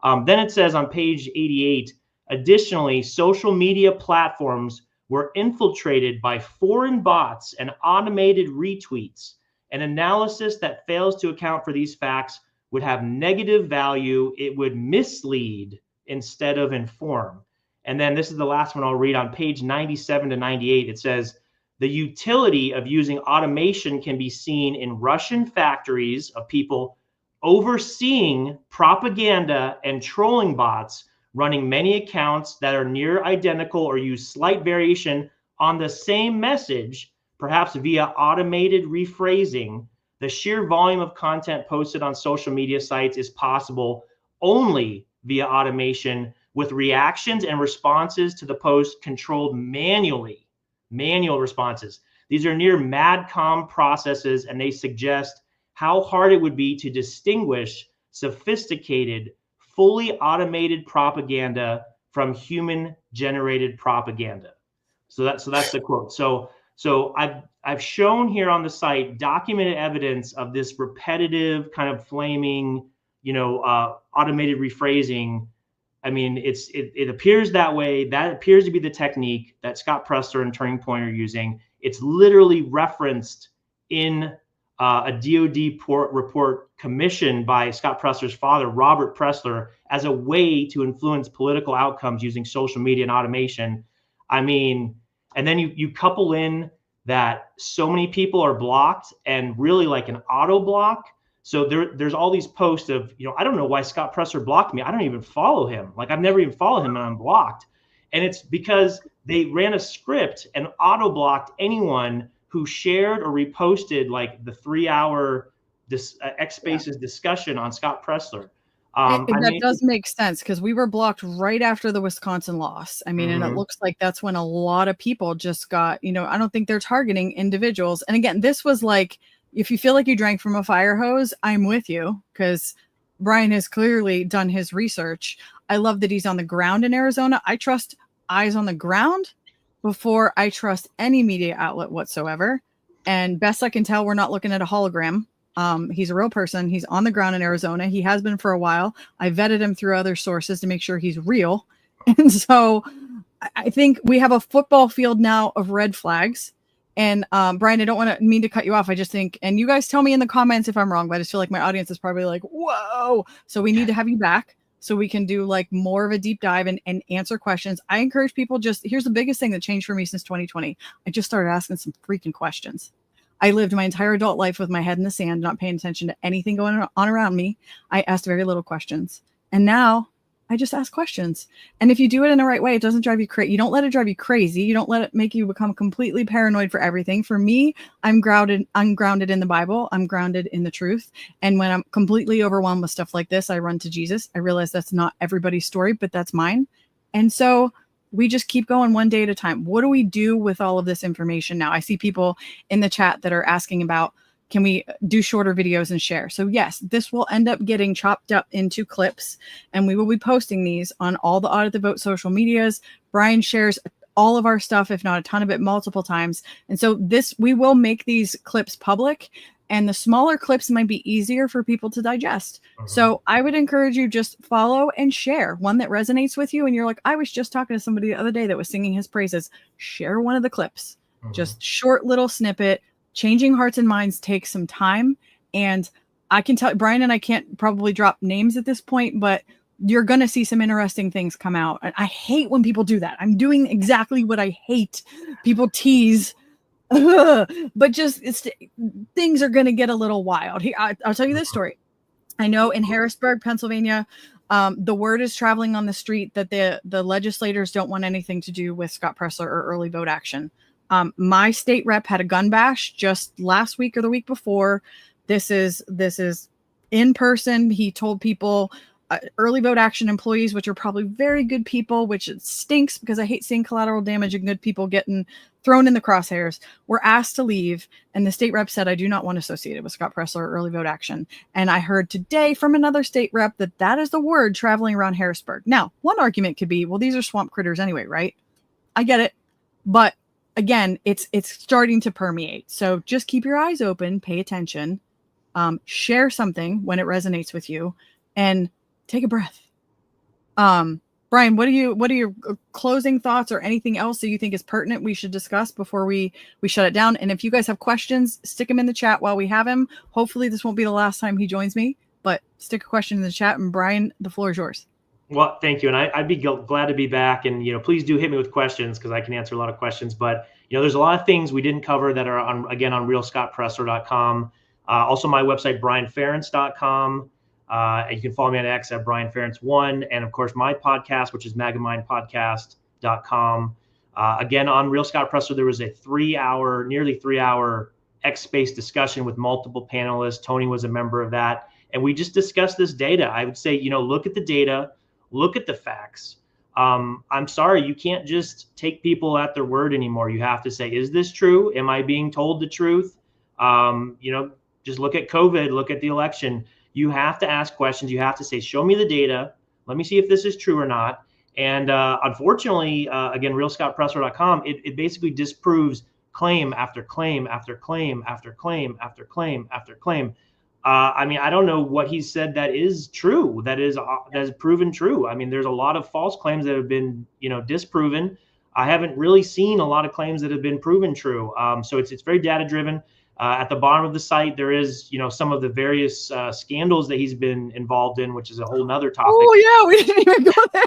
Then it says on page 88, additionally, social media platforms were infiltrated by foreign bots and automated retweets. An analysis that fails to account for these facts would have negative value. It would mislead instead of inform. And then this is the last one I'll read on page 97 to 98. It says, the utility of using automation can be seen in Russian factories of people overseeing propaganda and trolling bots running many accounts that are near identical or use slight variation on the same message, perhaps via automated rephrasing. The sheer volume of content posted on social media sites is possible only via automation, with reactions and responses to the post controlled manually. Manual responses. These are near MADCOM processes, and they suggest how hard it would be to distinguish sophisticated, fully automated propaganda from human-generated propaganda. So that's the quote. So I've shown here on the site documented evidence of this repetitive kind of flaming, automated rephrasing. I mean, it appears that way. That appears to be the technique that Scott Presler and Turning Point are using. It's literally referenced in a DOD report commissioned by Scott Presler's father, Robert Presler, as a way to influence political outcomes using social media and automation. I mean, and then you couple in that so many people are blocked, and really like an auto block. So there's all these posts of, I don't know why Scott Presler blocked me. I don't even follow him. Like, I've never even followed him and I'm blocked. And it's because they ran a script and auto blocked anyone who shared or reposted like the 3-hour X Spaces discussion on Scott Presler. That does make sense, because we were blocked right after the Wisconsin loss. I mean, and it looks like that's when a lot of people just got, I don't think they're targeting individuals. And again, this was like, if you feel like you drank from a fire hose, I'm with you, because Brian has clearly done his research. I love that he's on the ground in Arizona. I trust eyes on the ground before I trust any media outlet whatsoever. And best I can tell, we're not looking at a hologram. He's a real person. He's on the ground in Arizona. He has been for a while. I vetted him through other sources to make sure he's real. And so I think we have a football field now of red flags. And Brian, I don't mean to cut you off. I just think, and you guys tell me in the comments if I'm wrong, but I just feel like my audience is probably like, whoa. So we need to have you back so we can do like more of a deep dive and answer questions. I encourage people, here's the biggest thing that changed for me since 2020. I just started asking some freaking questions. I lived my entire adult life with my head in the sand, not paying attention to anything going on around me. I asked very little questions. And now I just ask questions. And if you do it in the right way, it doesn't drive you crazy. You don't let it drive you crazy. You don't let it make you become completely paranoid for everything. For me, I'm grounded in the Bible. I'm grounded in the truth. And when I'm completely overwhelmed with stuff like this, I run to Jesus. I realize that's not everybody's story, but that's mine. And so we just keep going one day at a time. What do we do with all of this information now? I see people in the chat that are asking about, can we do shorter videos and share? So yes, this will end up getting chopped up into clips, and we will be posting these on all the Audit the Vote social medias. Brian shares all of our stuff, if not a ton of it, multiple times. And so we will make these clips public, and the smaller clips might be easier for people to digest. So I would encourage you, just follow and share one that resonates with you. And you're like, I was just talking to somebody the other day that was singing his praises. Share one of the clips, just short little snippet. Changing hearts and minds takes some time. And I can tell Brian and I can't probably drop names at this point, but you're going to see some interesting things come out. And I hate when people do that. I'm doing exactly what I hate. People tease, but just things are going to get a little wild. I'll tell you this story. I know in Harrisburg, Pennsylvania, the word is traveling on the street that the legislators don't want anything to do with Scott Presler or early vote action. My state rep had a gun bash just last week or the week before. This is in person. He told people, early vote action employees, which are probably very good people, which it stinks because I hate seeing collateral damage and good people getting thrown in the crosshairs, were asked to leave. And the state rep said, I do not want associated with Scott Presler or early vote action. And I heard today from another state rep that is the word traveling around Harrisburg. Now, one argument could be, well, these are swamp critters anyway, right? I get it. But again, it's starting to permeate. So just keep your eyes open, pay attention, share something when it resonates with you, and take a breath. Brian, what are your closing thoughts or anything else that you think is pertinent we should discuss before we shut it down? And if you guys have questions, stick them in the chat while we have him. Hopefully this won't be the last time he joins me, but stick a question in the chat. And Brian, the floor is yours. Well, thank you. And I'd be glad to be back. And, please do hit me with questions because I can answer a lot of questions. But, there's a lot of things we didn't cover that are on realscottpresler.com. Also my website, brianference.com. You can follow me on X at Brian Ference 1, and of course my podcast, which is MAGA Mind Podcast.com. Again, on Real Scott Presler, there was a nearly 3 hour X Space discussion with multiple panelists. Tony was a member of that. And we just discussed this data. I would say, look at the data, look at the facts. I'm sorry, you can't just take people at their word anymore. You have to say, is this true? Am I being told the truth? Just look at COVID, look at the election. You have to ask questions. You have to say, show me the data. Let me see if this is true or not. And unfortunately, again, realscottpresler.com, it basically disproves claim after claim after claim after claim after claim after claim. I don't know what he said that is true, that is proven true. I mean, there's a lot of false claims that have been, disproven. I haven't really seen a lot of claims that have been proven true. So it's very data driven. At the bottom of the site, there is, some of the various scandals that he's been involved in, which is a whole nother topic. Oh yeah, we didn't even go there.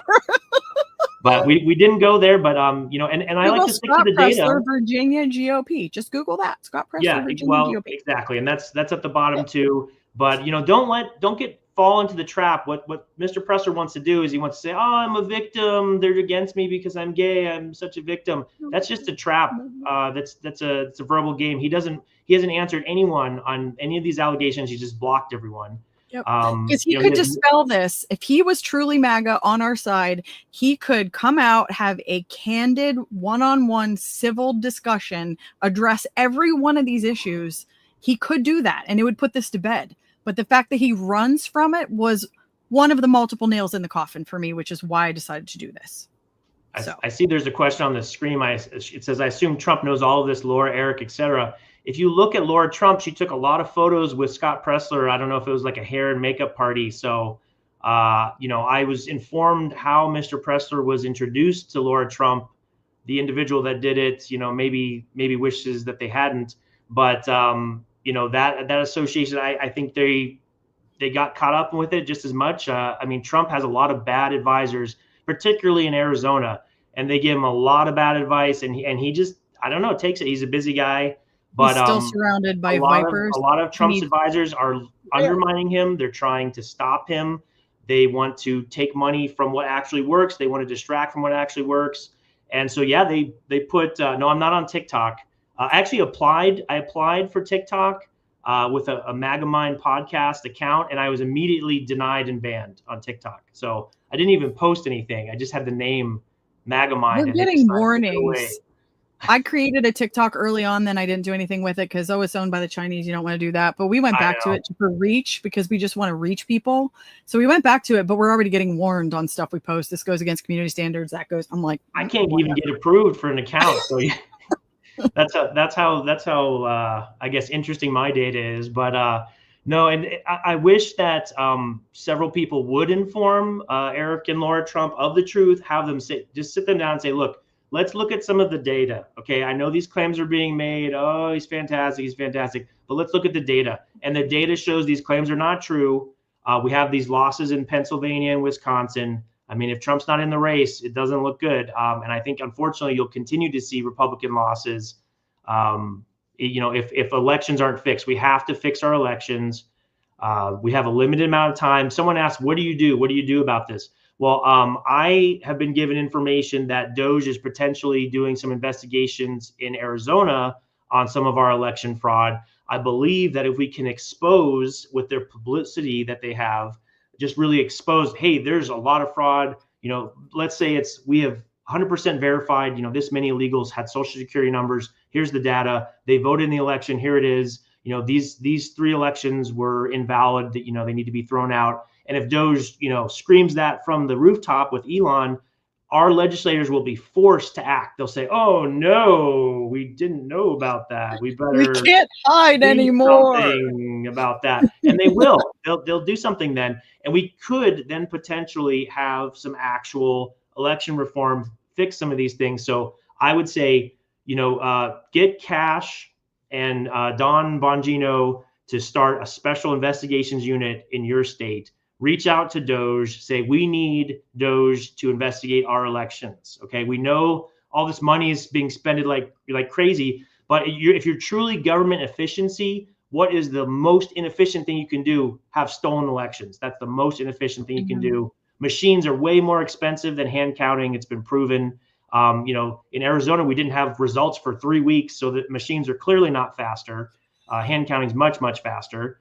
But we didn't go there. But and I like to stick to the data. Presler, Virginia GOP. Just Google that. Scott Presler, Virginia GOP. Exactly, and that's at the bottom too. But don't fall into the trap. What Mr. Presler wants to do is he wants to say, "Oh, I'm a victim. They're against me because I'm gay. I'm such a victim." That's just a trap. It's a verbal game. He hasn't answered anyone on any of these allegations. He just blocked everyone. Yep. Because he could dispel this. If he was truly MAGA on our side, he could come out, have a candid one-on-one civil discussion, address every one of these issues. He could do that, and it would put this to bed. But the fact that he runs from it was one of the multiple nails in the coffin for me, which is why I decided to do this. I see there's a question on the screen. It says, I assume Trump knows all of this, Laura, Eric, etc. If you look at Laura Trump, she took a lot of photos with Scott Presler. I don't know if it was like a hair and makeup party. So, I was informed how Mr. Presler was introduced to Laura Trump. The individual that did it, maybe wishes that they hadn't. But, that association, I think they got caught up with it just as much. Trump has a lot of bad advisors, particularly in Arizona, and they give him a lot of bad advice. And he just, I don't know, takes it. He's a busy guy. But he's still surrounded by vipers. A lot of Trump's advisors are undermining him. They're trying to stop him. They want to take money from what actually works. They want to distract from what actually works. And so, they put, no, I'm not on TikTok. I applied for TikTok with a MAGA Mind podcast account, and I was immediately denied and banned on TikTok. So I didn't even post anything. I just had the name MAGA Mind. We're getting warnings. I created a TikTok early on, then I didn't do anything with it because it's owned by the Chinese. You don't want to do that. But we went back to it for reach because we just want to reach people. So we went back to it, but we're already getting warned on stuff we post. This goes against community standards. That goes. I'm like, I can't even get approved for an account. So that's how I guess interesting my data is. But no, and I wish that several people would inform Eric and Laura Trump of the truth. Have them sit them down and say, look. Let's look at some of the data. Okay, I know these claims are being made. Oh, he's fantastic. But let's look at the data. And the data shows these claims are not true. We have these losses in Pennsylvania and Wisconsin. If Trump's not in the race, it doesn't look good. And I think, unfortunately, you'll continue to see Republican losses. If elections aren't fixed, we have to fix our elections. We have a limited amount of time. Someone asked, what do you do? What do you do about this? Well, I have been given information that DOJ is potentially doing some investigations in Arizona on some of our election fraud. I believe that if we can expose with their publicity that they have, just really expose, hey, there's a lot of fraud. Let's say we have 100% verified, this many illegals had social security numbers. Here's the data. They voted in the election. Here it is. These 3 elections were invalid, that, they need to be thrown out. And if DOJ, screams that from the rooftop with Elon, our legislators will be forced to act. They'll say, "Oh no, we didn't know about that. We can't hide anymore about that." And they will. They'll do something then, and we could then potentially have some actual election reform, fix some of these things. So I would say, get Cash and Don Bongino to start a special investigations unit in your state. Reach out to DOJ, say, we need DOJ to investigate our elections. Okay, we know all this money is being spent like crazy, but if you're truly government efficiency, what is the most inefficient thing you can do? Have stolen elections. That's the most inefficient thing you can do. Machines are way more expensive than hand counting. It's been proven. In Arizona, we didn't have results for 3 weeks, so the machines are clearly not faster. Hand counting is much, much faster.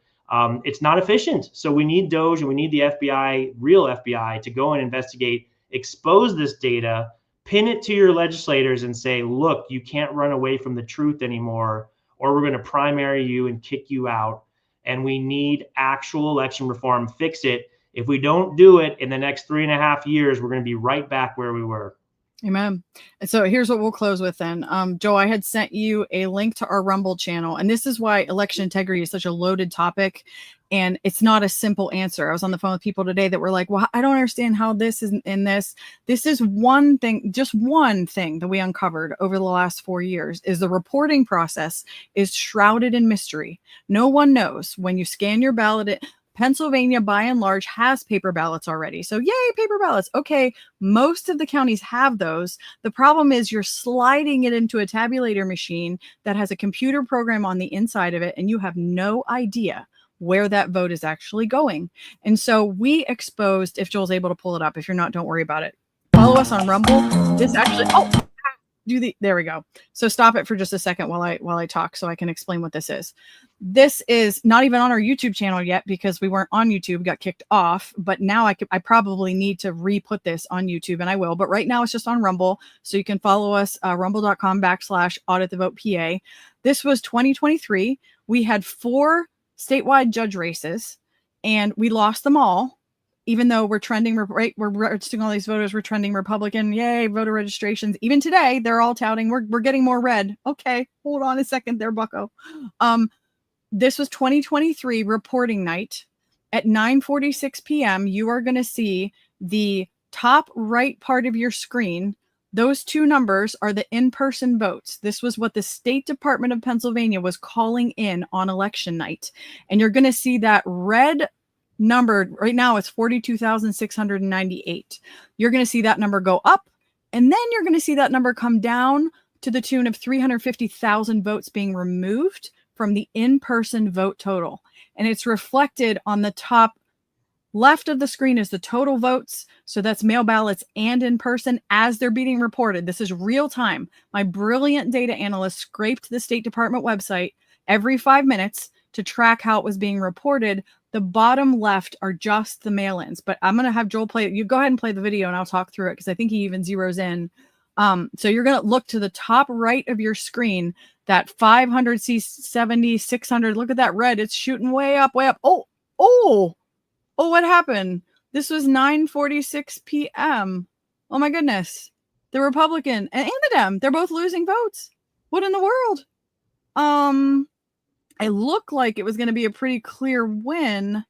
It's not efficient. So we need DOJ and we need the FBI, real FBI, to go and investigate, expose this data, pin it to your legislators and say, look, you can't run away from the truth anymore, or we're going to primary you and kick you out. And we need actual election reform. Fix it. If we don't do it in the next 3.5 years, we're going to be right back where we were. Amen. And so here's what we'll close with then. Joe, I had sent you a link to our Rumble channel, and this is why election integrity is such a loaded topic. And it's not a simple answer. I was on the phone with people today that were like, well, I don't understand how this is in this. This is one thing, just one thing that we uncovered over the last 4 years is the reporting process is shrouded in mystery. No one knows when you scan your ballot. Pennsylvania, by and large, has paper ballots already. So yay, paper ballots. Okay, most of the counties have those. The problem is you're sliding it into a tabulator machine that has a computer program on the inside of it, and you have no idea where that vote is actually going. And so we exposed, if Joel's able to pull it up, if you're not, don't worry about it. Follow us on Rumble. This actually, there we go. So stop it for just a second while I talk so I can explain what this is. This is not even on our YouTube channel yet because we weren't on YouTube, got kicked off, but now I probably need to re-put this on YouTube, and I will, but right now it's just on Rumble. So you can follow us, rumble.com/Audit the Vote PA. This was 2023. We had 4 statewide judge races and we lost them all. Even though we're trending, right? We're registering all these voters. We're trending Republican. Yay, voter registrations. Even today, they're all touting. We're getting more red. Okay, hold on a second there, bucko. This was 2023 reporting night. At 9:46 p.m., you are going to see the top right part of your screen. Those 2 numbers are the in-person votes. This was what the State Department of Pennsylvania was calling in on election night. And you're going to see that red number right now. It's 42,698. You're going to see that number go up, and then you're going to see that number come down to the tune of 350,000 votes being removed from the in-person vote total. And it's reflected on the top left of the screen is the total votes. So that's mail ballots and in person as they're being reported. This is real time. My brilliant data analyst scraped the State Department website every 5 minutes to track how it was being reported. The bottom left are just the mail-ins, but I'm going to have Joel play it. You go ahead and play the video and I'll talk through it because I think he even zeroes in. So you're going to look to the top right of your screen, that 500, 70, 600. Look at that red. It's shooting way up, way up. Oh, what happened? This was 9:46 p.m. Oh my goodness. The Republican and the Dem, they're both losing votes. What in the world? It looked like it was going to be a pretty clear win,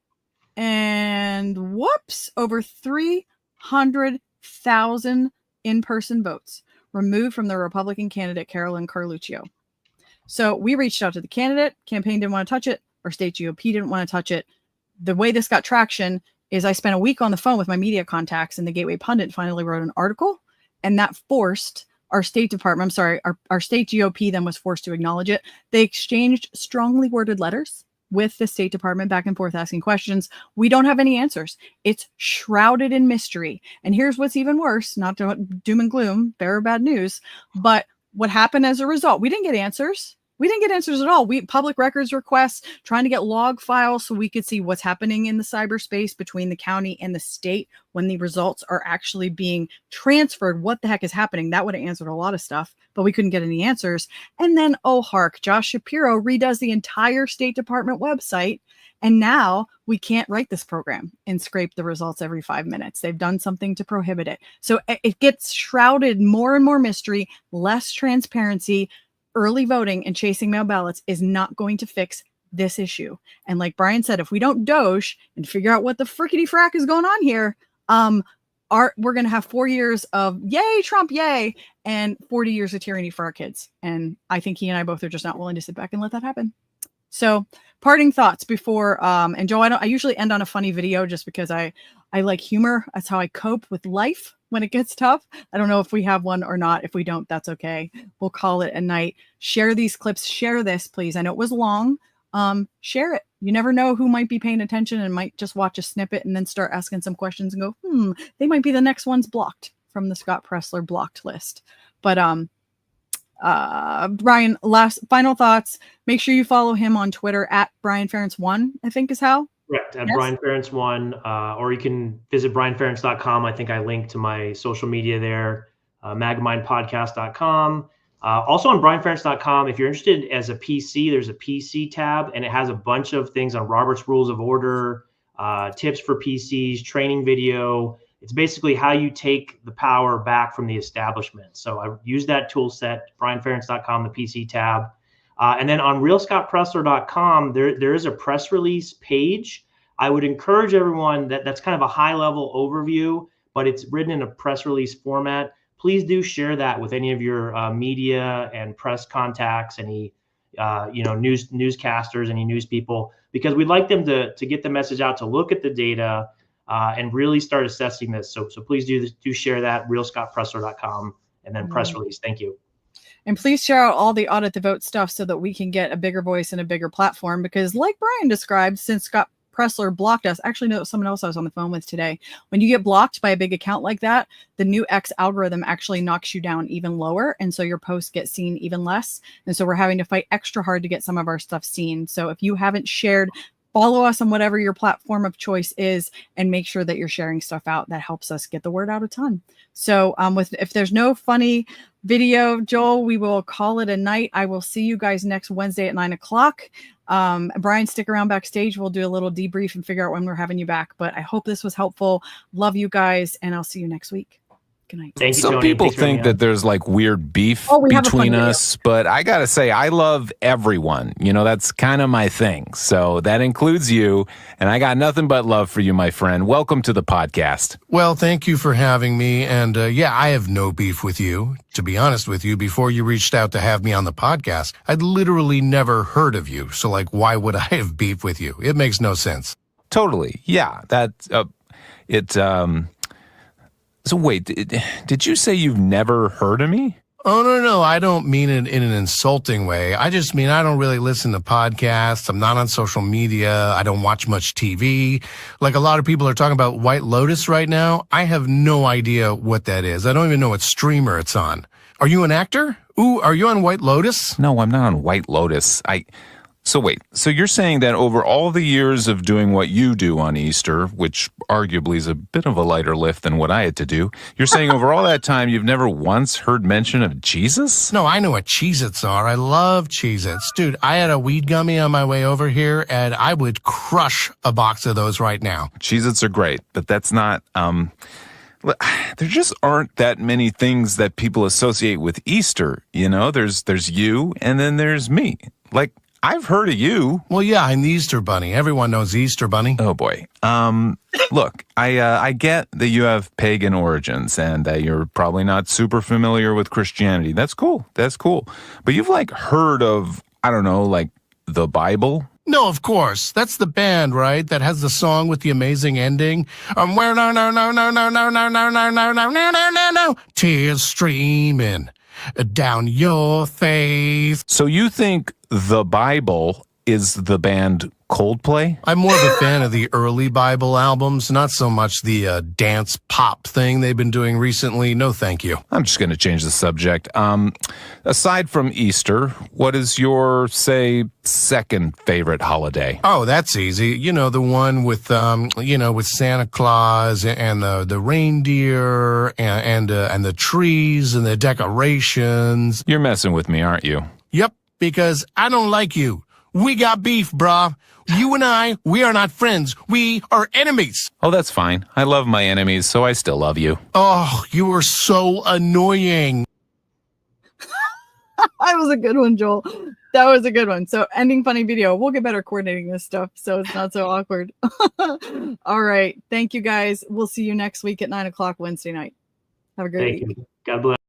and whoops, over 300,000 in-person votes removed from the Republican candidate, Carolyn Carluccio. So we reached out to the candidate. Campaign didn't want to touch it. Our state GOP didn't want to touch it. The way this got traction is I spent a week on the phone with my media contacts, and the Gateway Pundit finally wrote an article, and that forced our State Department, our state GOP then was forced to acknowledge it. They exchanged strongly worded letters with the State Department back and forth asking questions. We don't have any answers. It's shrouded in mystery. And here's what's even worse, not doom and gloom, bearer of bad news, but what happened as a result, we didn't get answers. We didn't get answers at all. We public records requests, trying to get log files so we could see what's happening in the cyberspace between the county and the state when the results are actually being transferred. What the heck is happening? That would have answered a lot of stuff, but we couldn't get any answers. And then, oh, hark, Josh Shapiro redoes the entire State Department website. And now we can't write this program and scrape the results every 5 minutes. They've done something to prohibit it. So it gets shrouded more and more mystery, less transparency. Early voting and chasing mail ballots is not going to fix this issue. And like Brian said, if we don't doge and figure out what the frickety frack is going on here, we're going to have 4 years of yay, Trump, yay, and 40 years of tyranny for our kids. And I think he and I both are just not willing to sit back and let that happen. So parting thoughts before, and Joe, I usually end on a funny video just because I like humor. That's how I cope with life when it gets tough. I don't know if we have one or not. If we don't, that's okay. We'll call it a night. Share these clips. Share this, please. I know it was long. share it. You never know who might be paying attention and might just watch a snippet and then start asking some questions and go, they might be the next ones blocked from the Scott Presler blocked list. But Brian, final thoughts. Make sure you follow him on Twitter at Brian Ference 1, I think is how. Correct, at Brian Ference 1, or you can visit brianference.com. I think I linked to my social media there, magamindpodcast.com. Also on brianference.com, if you're interested as a PC, there's a PC tab, and it has a bunch of things on Robert's Rules of Order, tips for PCs, training video. It's basically how you take the power back from the establishment. So I use that tool set, brianference.com, the PC tab. And then on realscottpresler.com, there is a press release page. I would encourage everyone that's kind of a high level overview, but it's written in a press release format. Please do share that with any of your media and press contacts, any newscasters, any news people, because we'd like them to get the message out, to look at the data and really start assessing this. So please do share that, realscottpresler.com, and then press release. Thank you. And please share out all the Audit the Vote stuff so that we can get a bigger voice and a bigger platform, because like Brian described, since Scott Presler blocked us, actually no, someone else I was on the phone with today, when you get blocked by a big account like that, the new X algorithm actually knocks you down even lower, and so your posts get seen even less, and so we're having to fight extra hard to get some of our stuff seen. So if you haven't shared, follow us on whatever your platform of choice is, and make sure that you're sharing stuff out. That helps us get the word out a ton. So if there's no funny video, Joel, we will call it a night. I will see you guys next Wednesday at 9:00. Brian, stick around backstage. We'll do a little debrief and figure out when we're having you back. But I hope this was helpful. Love you guys, and I'll see you next week. Good night. Thank you, Some Tony. people Thanks for think having me that there's like weird beef we have a between fun us, but I got to say, I love everyone. You know, that's kind of my thing. So that includes you. And I got nothing but love for you, my friend. Welcome to the podcast. Well, thank you for having me. And I have no beef with you. To be honest with you, before you reached out to have me on the podcast, I'd literally never heard of you. So like, why would I have beef with you? It makes no sense. Totally. Yeah. So wait, did you say you've never heard of me? Oh, no. I don't mean it in an insulting way. I just mean I don't really listen to podcasts. I'm not on social media. I don't watch much TV. Like a lot of people are talking about White Lotus right now. I have no idea what that is. I don't even know what streamer it's on. Are you an actor? Ooh, are you on White Lotus? No, I'm not on White Lotus. So wait, so you're saying that over all the years of doing what you do on Easter, which arguably is a bit of a lighter lift than what I had to do, you're saying over all that time you've never once heard mention of Jesus? No, I know what Cheez-Its are. I love Cheez-Its. Dude, I had a weed gummy on my way over here, and I would crush a box of those right now. Cheez-Its are great, but that's not... there just aren't that many things that people associate with Easter, you know? There's you, and then there's me. Like... I've heard of you. Well, yeah, I'm the Easter Bunny. Everyone knows the Easter Bunny. Oh, boy. Look, I get that you have pagan origins and that you're probably not super familiar with Christianity. That's cool. But you've, heard of, I don't know, the Bible? No, of course. That's the band, right? That has the song with the amazing ending. Where no, tears streaming down your face. So you think the Bible is the band Coldplay? I'm more of a fan of the early Bible albums, not so much the dance pop thing they've been doing recently. No, thank you. I'm just going to change the subject. Aside from Easter, what is your, say, second favorite holiday? Oh, that's easy. You know, the one with, with Santa Claus and the reindeer and the trees and the decorations. You're messing with me, aren't you? Yep, because I don't like you. We got beef, brah. You and I, we are not friends. We are enemies. Oh, that's fine. I love my enemies, so I still love you. Oh, you are so annoying. That was a good one, Joel. That was a good one. So ending funny video. We'll get better coordinating this stuff so it's not so awkward. All right. Thank you, guys. We'll see you next week at 9:00 Wednesday night. Have a great week. you. God bless.